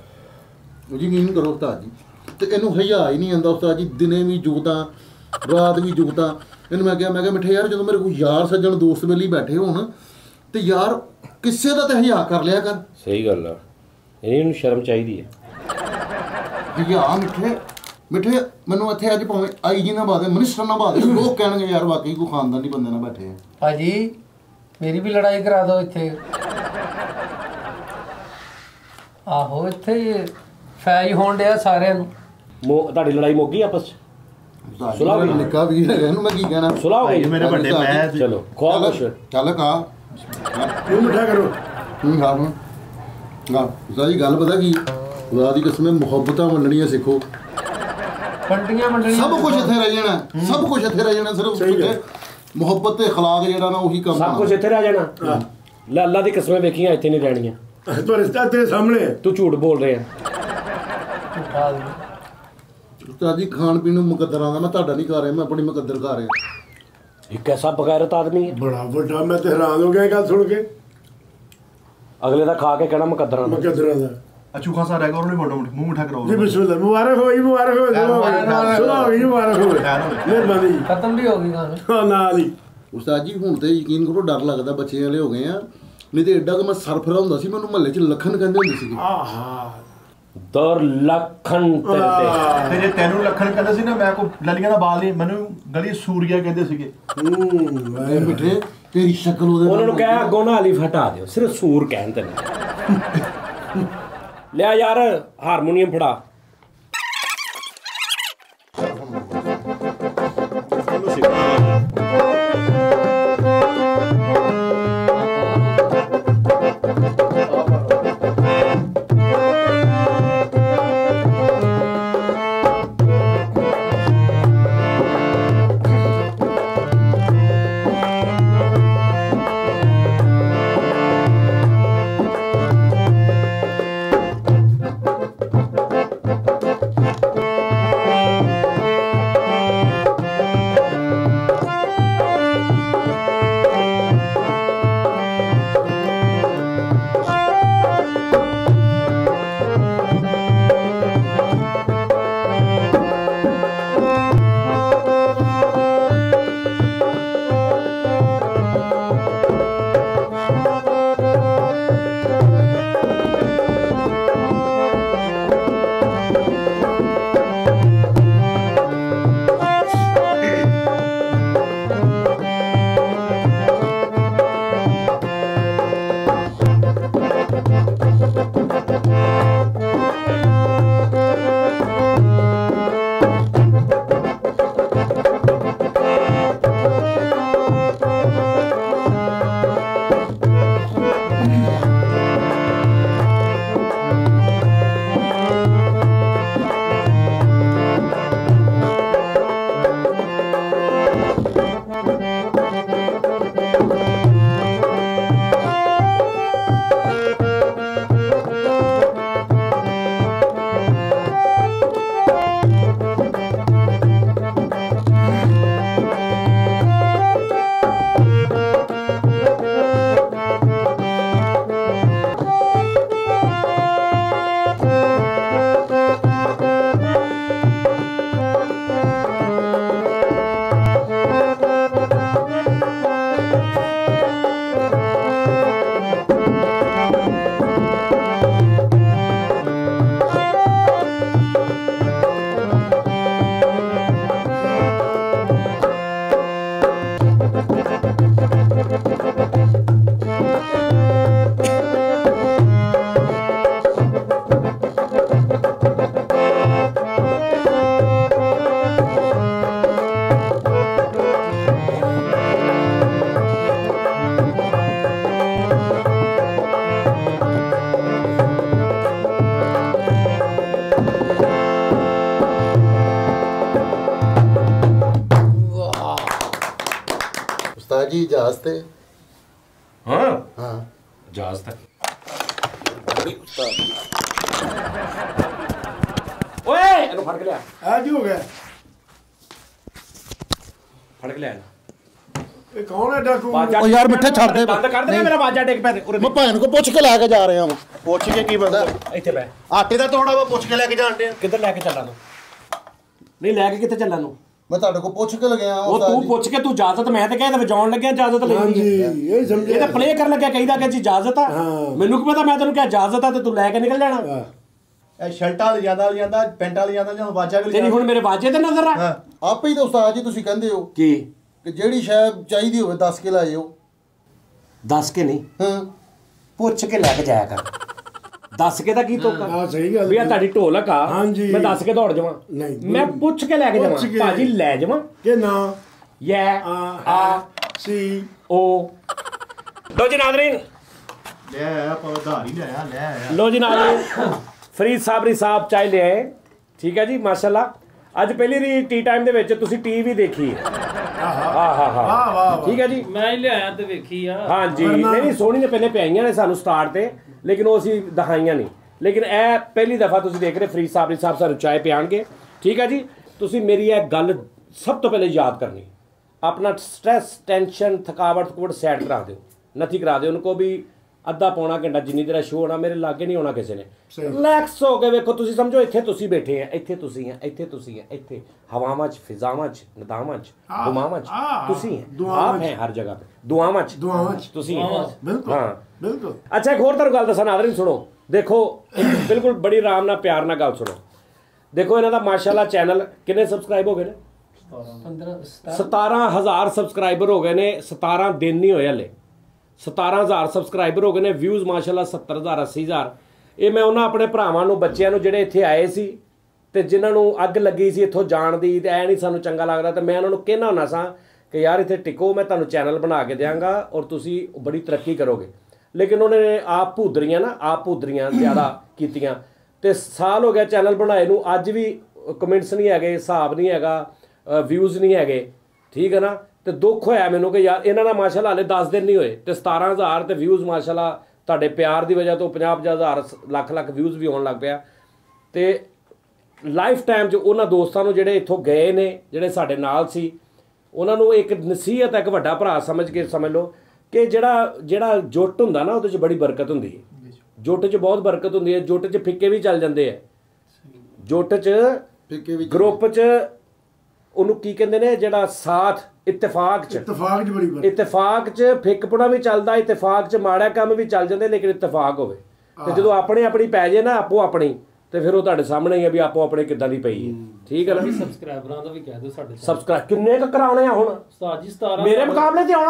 ਯਕੀਨ ਕਰੋ ਉਸਤਾਦ ਜੀ। ਤੇ ਇਹਨੂੰ ਹਯਾ ਹੀ ਨਹੀਂ ਆਉਂਦਾ ਉਸਤਾਦ ਜੀ, ਦਿਨੇ ਵੀ ਜੁਗਤਾਂ ਰਾਤ ਵੀ ਜੁਗਤਾਂ। ਇਹਨੂੰ ਮੈਂ ਕਿਹਾ ਮਿੱਠੇ ਯਾਰ ਜਦੋਂ ਮੇਰੇ ਕੋਲ ਯਾਰ ਸੱਜਣ ਦੋਸਤ ਵੇਲੇ ਬੈਠੇ ਹੋਣ ਤੇ ਯਾਰ ਕਿਸੇ ਦਾ ਤਾਂ ਹਯਾ ਕਰ ਲਿਆ ਕਰ। ਸਹੀ ਗੱਲ ਆ, ਇਹਨੂੰ ਸ਼ਰਮ ਚਾਹੀਦੀ ਹੈ। ਹਯਾ ਮਿੱਠੇ ਮੈਨੂੰ ਇੱਥੇ ਅੱਜ ਭਾਵੇਂ ਆਈ ਜੀ ਨਾ ਬਾਦੇ ਮਿਨਿਸਟਰ ਨਾ ਬਾਦੇ ਲੋਕ ਕਹਿਣਗੇ ਯਾਰ ਵਾਕਈ ਕੋਈ ਖਾਨਦਾਨੀ ਬੰਦੇ ਨਾਲ ਬੈਠੇ ਆ। ਭਾਜੀ ਮੇਰੀ ਵੀ ਲੜਾਈ ਕਰਾ ਦਿਓ ਇੱਥੇ। ਆਹੋ ਇੱਥੇ ਫੈਜ ਹੋਣ ਡਿਆ ਸਾਰਿਆਂ ਨੂੰ। ਤੁਹਾਡੀ ਲੜਾਈ ਮੁੱਕ ਗਈ ਆਪਸ 'ਚ? ਸੁਲਾਹ ਹੋਈ? ਨਿੱਕਾ ਵੀਰ ਹੈਗਾ, ਇਹਨੂੰ ਮੈਂ ਕੀ ਕਹਿਣਾ। ਸੁਲਾਹ ਹੋ ਗਈ ਮੇਰੇ ਵੱਡੇ ਮੈਂ ਚਲੋ ਖਵਾ ਕੁਛ। ਚੱਲ ਕਾ ਤੂੰ ਮਿੱਠਾ ਕਰੋ। ਗਾ ਉਸਤਾਦ ਜੀ ਗੱਲ ਪਤਾ ਕੀ ਖੁਦਾ ਦੀ ਕਸਮ, ਮੁਹੱਬਤਾਂ ਵੰਡਣੀਆਂ ਸਿੱਖੋ। ਵੰਡੀਆਂ ਮੰਡਣੀਆਂ ਸਭ ਕੁਝ ਇੱਥੇ ਰਹਿ ਜਾਣਾ, ਸਭ ਕੁਝ ਇੱਥੇ ਰਹਿ ਜਾਣਾ, ਸਿਰਫ ਮੁਹੱਬਤ ਤੇ ਅਖਲਾਕ ਜਿਹੜਾ ਨਾ ਉਹੀ ਕੰਮ ਸਭ ਕੁਝ ਇੱਥੇ ਰਹਿ ਜਾਣਾ। ਲੈ ਅੱਲਾ ਦੀ ਕਸਮੇ ਵੇਖੀਆਂ ਇੱਥੇ ਨਹੀਂ ਰਹਿਣੀਆਂ। ਤੋ ਰਿਸ਼ਤਾ ਤੇਰੇ ਸਾਹਮਣੇ ਹੈ। ਤੂੰ ਝੂਠ ਬੋਲ ਰਿਹਾ। ਉਸਤਾਦ ਜੀ ਖਾਣ ਪੀਣ ਨੂੰ ਮੁਕੱਦਰਾਂ ਦਾ ਮੈਂ ਤੁਹਾਡਾ ਨਹੀਂ ਖਾ ਰਿਹਾ, ਮੈਂ ਆਪਣੀ ਮੁਕੱਦਰ ਖਾ ਰਿਹਾ। ਇੱਕ ਐਸਾ ਬਗੈਰਤ ਆਦਮੀ ਹੈ, ਬੜਾ ਵੱਡਾ, ਮੈਂ ਤੇ ਹੈਰਾਨ ਹੋ ਗਿਆ ਇਹ ਗੱਲ ਸੁਣ ਕੇ। ਅਗਲੇ ਦਾ ਖਾ ਕੇ ਕਹਿਣਾ ਮੁਕੱਦਰਾਂ ਦਾ। ਮੁਕੱਦਰਾਂ ਦਾ ਅਚੂ ਖਾਸਾ ਰਹਿ ਗਿਆ, ਉਹਨੇ ਫੋਟੋ ਮੂੰਹ ਮਿੱਠਾ ਕਰਾਓ ਜੀ ਬਿਸਮਿਲ੍ਲਾ। ਮੁਬਾਰਕ ਹੋਈ, ਮੁਬਾਰਕ ਹੋਈ, ਸੁਣਾ ਹੋਈ, ਮੁਬਾਰਕ ਹੋਈ, ਮਿਹਰਬਾਨੀ। ਖਤਮ ਵੀ ਹੋ ਗਈ ਗੱਲ। ਹਾਂ ਨਾਲ ਹੀ ਉਸਤਾਦ ਜੀ ਹੁਣ ਤੇ ਯਕੀਨ ਕਰੋ ਡਰ ਲੱਗਦਾ, ਬੱਚੇ ਵਾਲੇ ਹੋ ਗਏ ਆ, ਨਹੀਂ ਤੇ ਐਡਾ ਕਿ ਮੈਂ ਸਰਫਰਾ ਹੁੰਦਾ ਸੀ, ਮੈਨੂੰ ਮਹੱਲੇ 'ਚ ਲੱਖਣ ਕਹਿੰਦੇ ਹੁੰਦੇ ਸੀਗੇ। ਆਹਾ ਦਰ ਲੱਖਣ ਤੇਰੇ ਤੇ ਜੇ ਤੈਨੂੰ ਲੱਖਣ ਕਹਿੰਦੇ ਸੀ ਨਾ, ਮੈਂ ਕੋ ਲਲੀਆਂ ਦਾ ਬਾਲ ਨਹੀਂ, ਮੈਨੂੰ ਗਲੀ ਸੂਰੀਆ ਕਹਿੰਦੇ ਸੀਗੇ। ਐ ਮਿੱਠੇ ਤੇਰੀ ਸ਼ਕਲ ਉਹਦੇ ਉਹਨਾਂ ਨੂੰ ਕਹਿ ਅੱਗੋਂ ਨਾ ਅਲੀਫ ਹਟਾ ਦਿਓ, ਸਿਰਫ ਸੂਰ ਕਹਿਣ ਤੈਨੂੰ। ਲਿਆ ਯਾਰ ਹਾਰਮੋਨੀਅਮ ਫੜਾ। ਉਸਤਾਦ ਜੀ ਇਜਾਜ਼ਤ ਹੈ ਹਾਂ ਹਾਂ ਇਜਾਜ਼ਤ ਹੈ ਓਏ ਇਹਨੂੰ ਫੜ ਕੇ ਲਿਆ ਅੱਜ ਹੋ ਗਿਆ ਫੜ ਕੇ ਲਿਆ ਇਹ ਕੌਣ ਹੈ ਡਾਕੂ ਉਹ ਯਾਰ ਮਿੱਠੇ ਛੱਡ ਦੇ ਬੰਦ ਕਰ ਦੇ ਮੇਰਾ ਬਾਜਾ ਡਿੱਗ ਪੈ ਉਰੇ ਮੈਂ ਭੈਣ ਕੋ ਪੁੱਛ ਕੇ ਲੈ ਕੇ ਜਾ ਰਿਹਾ ਹਾਂ ਪੁੱਛ ਕੇ ਕੀ ਬੰਦਾ ਇੱਥੇ ਬੈ ਆਟੇ ਦਾ ਤੋੜਾ ਵਾ ਪੁੱਛ ਕੇ ਲੈ ਕੇ ਜਾਣਦੇ ਆ ਕਿੱਧਰ ਲੈ ਕੇ ਚੱਲਾਂ ਤੂੰ ਨਹੀਂ ਲੈ ਕੇ ਕਿੱਥੇ ਚੱਲਾਂ ਨੂੰ ਮੈਂ ਤੁਹਾਡੇ ਕੋ ਪੁੱਛ ਕੇ ਲਗਿਆ ਉਹ ਤੂੰ ਪੁੱਛ ਕੇ ਤੂੰ ਇਜਾਜ਼ਤ ਮੈਂ ਤਾਂ ਕਹਿੰਦਾ ਵਜਾਉਣ ਲੱਗਿਆ ਇਜਾਜ਼ਤ ਲੈਣੀ ਹਾਂਜੀ ਹੈ ਇਹ ਸਮਝਿਆ ਇਹ ਤਾਂ ਪਲੇ ਕਰਨ ਲੱਗਿਆ ਕਹੀਦਾ ਕਿ ਜੀ ਇਜਾਜ਼ਤ ਆ ਮੈਨੂੰ ਕੀ ਪਤਾ ਮੈਂ ਤੈਨੂੰ ਕਿਹਾ ਇਜਾਜ਼ਤ ਆ ਤੇ ਤੂੰ ਲੈ ਕੇ ਨਿਕਲ ਜਾਣਾ ਇਹ ਸ਼ਰਟਾਂ ਲੈ ਜਾਂਦਾ ਪੈਂਟਾਂ ਲੈ ਜਾਂਦਾ ਜਾਂ ਵਾਜਾ ਵੀ ਤੇਰੀ ਹੁਣ ਮੇਰੇ ਬਾਜੇ ਤੇ ਨਜ਼ਰ ਆ ਹਾਂ ਆਪੇ ਹੀ ਤਾਂ ਉਸਤਾਦ ਜੀ ਤੁਸੀਂ ਕਹਿੰਦੇ ਹੋ ਕੀ ਕਿ ਜਿਹੜੀ ਸ਼ੈ ਚਾਹੀਦੀ ਹੋਵੇ ਦੱਸ ਕੇ ਲੈ ਜਾਓ ਦੱਸ ਕੇ ਨਹੀਂ ਹਾਂ ਪੁੱਛ ਕੇ ਲੈ ਕੇ ਜਾਇਆ ਕਰ ਦੱਸ ਕੇ ਤਾਂ ਕੀ ਤੋਕਾ ਹਾਂ ਸਹੀ ਗੱਲ ਵੀ ਆ ਤੁਹਾਡੀ ਢੋਲਕ ਆ ਹਾਂਜੀ। ਮੈਂ ਦੱਸ ਕੇ ਦੌੜ ਜਾਵਾਂ ਨਹੀਂ, ਮੈਂ ਪੁੱਛ ਕੇ ਲੈ ਕੇ ਜਾਵਾਂ ਪੁੱਛ ਕੇ। ਭਾਜੀ ਲੈ ਜਾਵਾਂ ਕਿ ਨਾ ਯੈ ਆ ਸੀ ਓ ਲੋ ਜੀ ਨਾਜ਼ਰੀਨ ਲੈ ਆਇਆ ਪਵਧਾਰ ਹੀ ਲੈ ਆਇਆ ਲੋ ਜੀ ਨਾਜ਼ਰੀਨ ਫਰੀਦ ਸਾਬਰੀ ਸਾਹਿਬ ਚਾਹ ਲਿਆਏ ਠੀਕ ਹੈ ਜੀ ਮਾਸ਼ਾਅੱਲਾ ਅੱਜ ਪਹਿਲੀ ਰੀ ਟੀ ਟਾਈਮ ਦੇ ਵਿੱਚ ਤੁਸੀਂ ਟੀਵੀ ਦੇਖੀ ਹੈ ਹਾਂ ਠੀਕ ਹੈ ਜੀ ਮੈਂ ਹੀ ਲਿਆਇਆ ਤੇ ਵੇਖੀ ਆ ਹਾਂਜੀ ਨਹੀਂ ਸੋਹਣੀ ਨੇ ਪਹਿਲੇ ਪਿਆਈਆਂ ਨੇ ਸਾਨੂੰ ਸਟਾਰਟ ਤੇ ਲੇਕਿਨ ਉਹ ਅਸੀਂ ਦਿਖਾਈਆਂ ਨਹੀਂ ਲੇਕਿਨ ਇਹ ਪਹਿਲੀ ਦਫਾ ਤੁਸੀਂ ਦੇਖ ਰਹੇ ਫਰੀਦ ਸਾਬਰੀ ਸਾਹਿਬ ਸਾਨੂੰ ਚਾਹ ਪਿਆਣਗੇ ਠੀਕ ਹੈ ਜੀ ਤੁਸੀਂ ਮੇਰੀ ਇਹ ਗੱਲ ਸਭ ਤੋਂ ਪਹਿਲੇ ਯਾਦ ਕਰਨੀ अपना स्ट्रेस टेंशन थकावट थकूवट सैड करा दो नथी करा दो उनको भी ਅੱਧਾ ਪੌਣਾ ਘੰਟਾ ਜਿੰਨੀ ਦੇਰ ਸ਼ੋਅ ਹੋਣਾ ਮੇਰੇ ਲਾਗੇ ਨਹੀਂ ਹੋਣਾ ਕਿਸੇ ਨੇ ਰਿਲੈਕਸ ਹੋ ਕੇ ਵੇਖੋ ਤੁਸੀਂ ਸਮਝੋ ਇੱਥੇ ਤੁਸੀਂ ਬੈਠੇ ਆ ਇੱਥੇ ਤੁਸੀਂ ਆ ਇੱਥੇ ਤੁਸੀਂ ਆ ਇੱਥੇ ਹਵਾਵਾਂ 'ਚ ਫਿਜ਼ਾਵਾਂ 'ਚ ਨਦਾਵਾਂ 'ਚ ਦੁਆਵਾਂ 'ਚ ਤੁਸੀਂ ਹੈ ਆਪ ਹੈ ਹਰ ਜਗ੍ਹਾ ਤੇ ਦੁਆਵਾਂ 'ਚ ਤੁਸੀਂ ਹੈ ਬਿਲਕੁਲ ਹਾਂ ਬਿਲਕੁਲ ਅੱਛਾ ਇੱਕ ਹੋਰ ਤੁਹਾਨੂੰ ਗੱਲ ਦੱਸਾਂ ਨਾਜ਼ਰੀਨ ਸੁਣੋ ਦੇਖੋ ਬਿਲਕੁਲ ਬੜੀ ਆਰਾਮ ਨਾਲ ਪਿਆਰ ਨਾਲ ਗੱਲ ਸੁਣੋ ਦੇਖੋ ਇਹਨਾਂ ਦਾ ਮਾਸ਼ਾਅੱਲਾ ਚੈਨਲ ਕਿੰਨੇ ਸਬਸਕ੍ਰਾਈਬ ਹੋ ਗਏ ਨੇ 17000 ਸਬਸਕ੍ਰਾਈਬਰ ਹੋ ਗਏ ਨੇ 17 ਦਿਨ ਨਹੀਂ ਹੋਏ ਹਲੇ 17000 ਸਬਸਕ੍ਰਾਈਬਰ ਹੋ ਗਏ ਨੇ ਵਿਊਜ਼ ਮਾਸ਼ਾਅੱਲਾ 70000 80000 ਇਹ ਮੈਂ ਉਹਨਾਂ ਆਪਣੇ ਭਰਾਵਾਂ ਨੂੰ ਬੱਚਿਆਂ ਨੂੰ ਜਿਹੜੇ ਇੱਥੇ ਆਏ ਸੀ ਤੇ ਜਿਨ੍ਹਾਂ ਨੂੰ ਅੱਗ ਲੱਗੀ ਸੀ ਇੱਥੋਂ ਜਾਣ ਦੀ ਤੇ ਐ ਨਹੀਂ ਸਾਨੂੰ ਚੰਗਾ ਲੱਗਦਾ ਤੇ ਮੈਂ ਉਹਨਾਂ ਨੂੰ ਕਹਿਣਾ ਹੁੰਦਾ ਸਾਂ ਕਿ ਯਾਰ ਇੱਥੇ ਟਿਕੋ ਮੈਂ ਤੁਹਾਨੂੰ ਚੈਨਲ ਬਣਾ ਕੇ ਦਿਆਂਗਾ ਔਰ ਤੁਸੀਂ ਬੜੀ ਤਰੱਕੀ ਕਰੋਗੇ ਲੇਕਿਨ ਉਹਨੇ ਆਪ ਭੂਦਰੀਆਂ ਜ਼ਿਆਦਾ ਕੀਤੀਆਂ ਤੇ ਸਾਲ ਹੋ ਗਿਆ ਚੈਨਲ ਬਣਾਏ ਨੂੰ ਅੱਜ ਵੀ ਕਮੈਂਟਸ ਨਹੀਂ ਹੈਗੇ ਹਿਸਾਬ ਨਹੀਂ ਹੈਗਾ ਵਿਊਜ਼ ਨਹੀਂ ਹੈਗੇ ਠੀਕ ਹੈ ਨਾ ਤੇ ਦੁੱਖ ਹੋਇਆ ਮੈਨੂੰ ਕਿ ਯਾਰ ਇਹਨਾਂ ਦਾ ਮਾਸ਼ਾਅੱਲਾ ਹਲੇ 10 ਦਿਨ ਨਹੀਂ ਹੋਏ ਤੇ 17000 ਤੇ ਵਿਊਜ਼ ਮਾਸ਼ਾਅੱਲਾ ਤੁਹਾਡੇ ਪਿਆਰ ਦੀ ਵਜ੍ਹਾ ਤੋਂ 50-50000 ਲੱਖ ਵਿਊਜ਼ ਵੀ ਆਉਣ ਲੱਗ ਪਿਆ ਤੇ ਲਾਈਫ ਟਾਈਮ 'ਚ ਉਹਨਾਂ ਦੋਸਤਾਂ ਨੂੰ ਜਿਹੜੇ ਇੱਥੋਂ ਗਏ ਨੇ ਜਿਹੜੇ ਸਾਡੇ ਨਾਲ ਸੀ ਉਹਨਾਂ ਨੂੰ ਇੱਕ ਨਸੀਹਤ ਇੱਕ ਵੱਡਾ ਭਰਾ ਸਮਝ ਕੇ ਸਮਝ ਲਓ ਕਿ ਜਿਹੜਾ ਜੁੱਟ ਹੁੰਦਾ ਨਾ ਉਹਦੇ 'ਚ ਬੜੀ ਬਰਕਤ ਹੁੰਦੀ ਹੈ ਜੁੱਟ 'ਚ ਬਹੁਤ ਬਰਕਤ ਹੁੰਦੀ ਹੈ ਜੁੱਟ 'ਚ ਫਿੱਕੇ ਵੀ ਚੱਲ ਜਾਂਦੇ ਆ ਜੁੱਟ 'ਚ ਫਿੱਕੇ ਵੀ ਗਰੁੱਪ 'ਚ ਉਹਨੂੰ ਕੀ ਕਹਿੰਦੇ ਨੇ ਜਿਹੜਾ ਸਾਥ ਇਤਫਾਕ 'ਚ ਬੜੀ ਇਤਫਾਕ 'ਚ ਫਿੱਕਪੁਣਾ ਵੀ ਚੱਲਦਾ ਇਤਫਾਕ 'ਚ ਮਾੜਾ ਕੰਮ ਵੀ ਚੱਲ ਜਾਂਦੇ ਲੇਕਿਨ ਇਤਫਾਕ ਹੋਵੇ ਤੇ ਜਦੋਂ ਆਪਣੀ ਪੈ ਜੇ ਨਾ ਆਪੋ ਆਪਣੀ ਤੇ ਫਿਰ ਉਹ ਤੁਹਾਡੇ ਸਾਹਮਣੇ ਹੀ ਆ ਵੀ ਆਪੋ ਆਪਣੇ ਕਿੱਦਾਂ ਦੀ ਪਈ ਹੈ ਠੀਕ ਹੈ ਨਾ ਸਬਸਕ੍ਰਾਈਬਰਾਂ ਦਾ ਵੀ ਕਹਿ ਦਿਓ ਸਾਡੇ ਸਬਸਕ੍ਰਾਈਬ ਕਿੰਨੇ ਕ ਕਰਾਉਣੇ ਆ ਹੁਣ ਉਸਤਾਦ ਜੀ 17 ਮੇਰੇ ਮੁਕਾਬਲੇ ਤੇ ਆਉਣਾ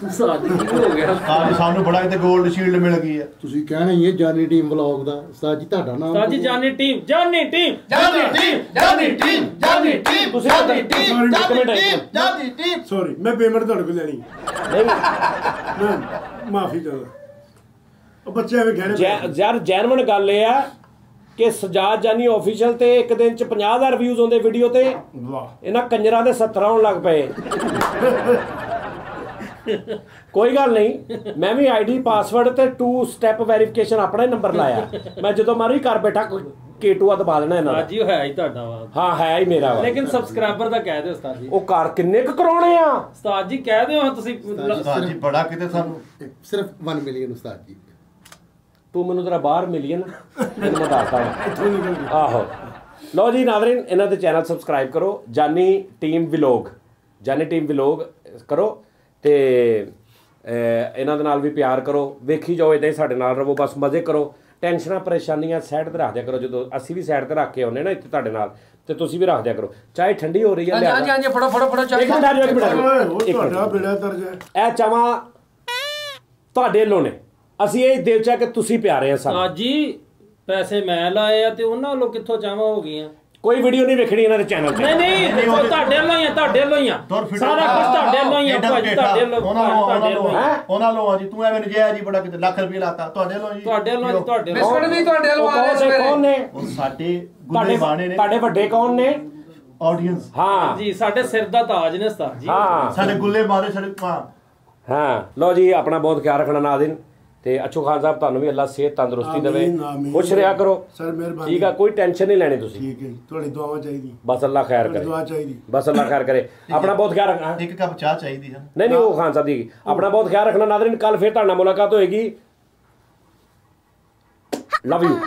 ਉਸਤਾਦ ਜੀ ਕੀ ਹੋ ਗਿਆ ਅੱਜ ਸਾਨੂੰ ਬੜਾ ਕਿਤੇ 골ਡ ਸ਼ੀਲਡ ਮਿਲ ਗਈ ਆ ਤੁਸੀਂ ਕਹਿਣਾ ਹੀ ਹੈ ਜਾਨੀ ਟੀਮ ਵਲੌਗ ਦਾ ਉਸਤਾਦ ਜੀ ਤੁਹਾਡਾ ਨਾਮ ਉਸਤਾਦ ਜੀ ਜਾਨੀ ਟੀਮ ਤੁਸੀਂ ਸੌਰੀ ਮੈਂ ਪੇਮੈਂਟ ਤੁਹਾਡੇ ਕੋਲ ਲੈਣੀ ਨਹੀਂ ਮਾਫੀ ਕਰੋ ਉਹ ਬੱਚੇ ਐਵੇਂ ਕਹਿਣੇ ਯਾਰ ਜੈਨੂਇਨ ਗੱਲ ਇਹ ਆ ਕਿ ਸਜਾਦ ਜਾਨੀ ਆਫੀਸ਼ੀਅਲ ਤੇ ਇੱਕ ਦਿਨ ਚ 50000 ਵਿਊਜ਼ ਹੁੰਦੇ ਵੀਡੀਓ ਤੇ ਵਾਹ ਇਹਨਾਂ ਕੰਜਰਾਂ ਦੇ 70 ਆਉਣ ਲੱਗ ਪਏ ਕੋਈ ਗੱਲ ਨਹੀਂ ਮੈਂ ਵੀ ਆਈਡੀ ਪਾਸਵਰਡ ਤੇ 2 ਸਟੈਪ ਵੈਰੀਫਿਕੇਸ਼ਨ ਆਪਣਾ ਹੀ ਨੰਬਰ ਲਾਇਆ ਮੈਂ ਜਦੋਂ ਮਾਰੀ ਘਰ ਬੈਠਾ K2 ਦਬਾ ਲੈਣਾ ਇਹਨਾਂ ਦਾ ਜੀ ਉਹ ਹੈ ਹੀ ਤੁਹਾਡਾ ਵਾ ਹਾਂ ਹੈ ਹੀ ਮੇਰਾ ਵਾ ਲੇਕਿਨ ਸਬਸਕ੍ਰਾਈਬਰ ਦਾ ਕਹਿ ਦਿਓ ਉਸਤਾਦ ਜੀ ਉਹ ਘਰ ਕਿੰਨੇ ਕੁ ਕਰਾਉਣੇ ਆ ਉਸਤਾਦ ਜੀ ਕਹਿ ਦਿਓ ਤੁਸੀਂ ਉਸਤਾਦ ਜੀ ਬੜਾ ਕਿਤੇ ਸਾਨੂੰ ਸਿਰਫ 1 ਮਿਲੀਅਨ ਉਸਤਾਦ ਜੀ ਤੂੰ ਮੈਨੂੰ ਤੇਰਾ ਬਾਹਰ ਮਿਲੀਅਨ ਮੈਨੂੰ ਮੈਂ ਦੱਸਦਾ ਆਹੋ ਲਓ ਜੀ ਨਾਜ਼ਰੀਨ ਇਹਨਾਂ ਦੇ ਚੈਨਲ ਸਬਸਕ੍ਰਾਈਬ ਕਰੋ ਜਾਨੀ ਟੀਮ ਵਲੌਗ ਕਰੋ ਤੇ ਇਹਨਾਂ ਦੇ ਨਾਲ ਵੀ ਪਿਆਰ ਕਰੋ ਵੇਖੀ ਜਾਓ ਇਦਾਂ ਹੀ ਸਾਡੇ ਨਾਲ ਰਹੋ ਬਸ ਮਜ਼ੇ ਕਰੋ ਟੈਨਸ਼ਨਾਂ ਪਰੇਸ਼ਾਨੀਆਂ ਸਾਈਡ ਤੇ ਰੱਖ ਦਿਆ ਕਰੋ ਜਦੋਂ ਅਸੀਂ ਵੀ ਸਾਈਡ ਤੇ ਰੱਖ ਕੇ ਆਉਂਦੇ ਨਾ ਇੱਥੇ ਤੁਹਾਡੇ ਨਾਲ ਤੇ ਤੁਸੀਂ ਵੀ ਰੱਖ ਦਿਆ ਕਰੋ ਚਾਹੇ ਠੰਡੀ ਹੋ ਰਹੀ ਹੈ ਹਾਂਜੀ ਫੜੋ ਚਾਹੇ ਇੱਕ ਮਿੰਟ ਆ ਜਾਓ ਤੁਹਾਡਾ ਬੇੜਾ ਦਰਜ ਹੈ ਇਹ ਚਾਵਾਂ ਤੁਹਾਡੇ ਵੱਲੋਂ ਨੇ ਅਸੀਂ ਇਹ ਦਿਲ ਚ ਕਿ ਤੁਸੀਂ ਪਿਆਰੇ ਆ ਸਾਨੂੰ ਉਸਤਾਦ ਜੀ ਪੈਸੇ ਮੈਂ ਲਾਏ ਆ ਤੇ ਉਹਨਾਂ ਵੱਲੋਂ ਕਿੱਥੋਂ ਚਾਵਾਂ ਹੋ ਗਈਆਂ ਕੋਈ ਵੀਡੀਓ ਨਹੀਂ ਵੇਖਣੀ ਇਹਨਾਂ ਦੇ ਚੈਨਲ ਤੇ ਨਹੀਂ ਦੇਖੋ ਤੁਹਾਡੇ ਵੱਲੋਂ ਹੀ ਆ ਸਾਰਾ ਕੁਝ ਤੁਹਾਡੇ ਵੱਲੋਂ ਹੀ ਆ ਭਾਜੀ ਤੁਹਾਡੇ ਵੱਲੋਂ ਉਹਨਾਂ ਵੱਲੋਂ ਜੀ ਤੂੰ ਐਵੇਂ ਨਜਾਇਜ਼ ਜੀ ਬੜਾ ਕਿਤੇ ਲੱਖ ਰੁਪਏ ਲਾਤਾ ਤੁਹਾਡੇ ਵੱਲੋਂ ਜੀ ਤੁਹਾਡੇ ਬਿਸਕੁਟ ਵੀ ਤੁਹਾਡੇ ਵੱਲੋਂ ਆ ਰਹੇ ਸਵੇਰੇ ਕੌਣ ਨੇ ਉਹ ਸਾਡੇ ਗੁੱਡੇ ਬਾਣੇ ਨੇ ਤੁਹਾਡੇ ਵੱਡੇ ਕੌਣ ਨੇ ਆਡੀਅנס ਹਾਂ ਜੀ ਸਾਡੇ ਸਿਰ ਦਾ ਤਾਜ ਨੇ ਉਸਤਾਦ ਜੀ ਹਾਂ ਸਾਡੇ ਗੁੱਲੇ ਬਾਣੇ ਸਾਡੇ हाँ लो जी अपना बहुत ख्याल रखना नाज़रीन ਤੇ ਅਛੂ ਖਾਨ ਸਾਹਿਬ ਤੁਹਾਨੂੰ ਵੀ ਅੱਲਾ ਸਿਹਤ ਤੰਦਰੁਸਤੀ ਦੇਵੇ ਖੁਸ਼ ਰਿਹਾ ਕਰੋ ਸਰ ਮਿਹਰਬਾਨੀ ਠੀਕ ਆ ਕੋਈ ਟੈਨਸ਼ਨ ਨਹੀਂ ਲੈਣੀ ਤੁਸੀਂ ਠੀਕ ਹੈ ਤੁਹਾਡੀ ਦੁਆਵਾਂ ਚਾਹੀਦੀ ਬਸ ਅੱਲਾ ਖੈਰ ਕਰੇ ਦੁਆ ਚਾਹੀਦੀ ਬਸ ਅੱਲਾ ਖੈਰ ਕਰੇ ਆਪਣਾ ਬਹੁਤ ਖਿਆਲ ਰੱਖਣਾ ਇੱਕ ਕੱਪ ਚਾਹ ਚਾਹੀਦੀ ਹੈ ਨਹੀਂ ਉਹ ਖਾਨ ਸਾਹਿਬ ਦੀ ਆਪਣਾ ਬਹੁਤ ਖਿਆਲ ਰੱਖਣਾ ਨਾਜ਼ਰੀਨ ਕੱਲ ਫਿਰ ਤੁਹਾਡੇ ਨਾਲ ਮੁਲਾਕਾਤ ਹੋਏਗੀ ਲਵ ਯੂ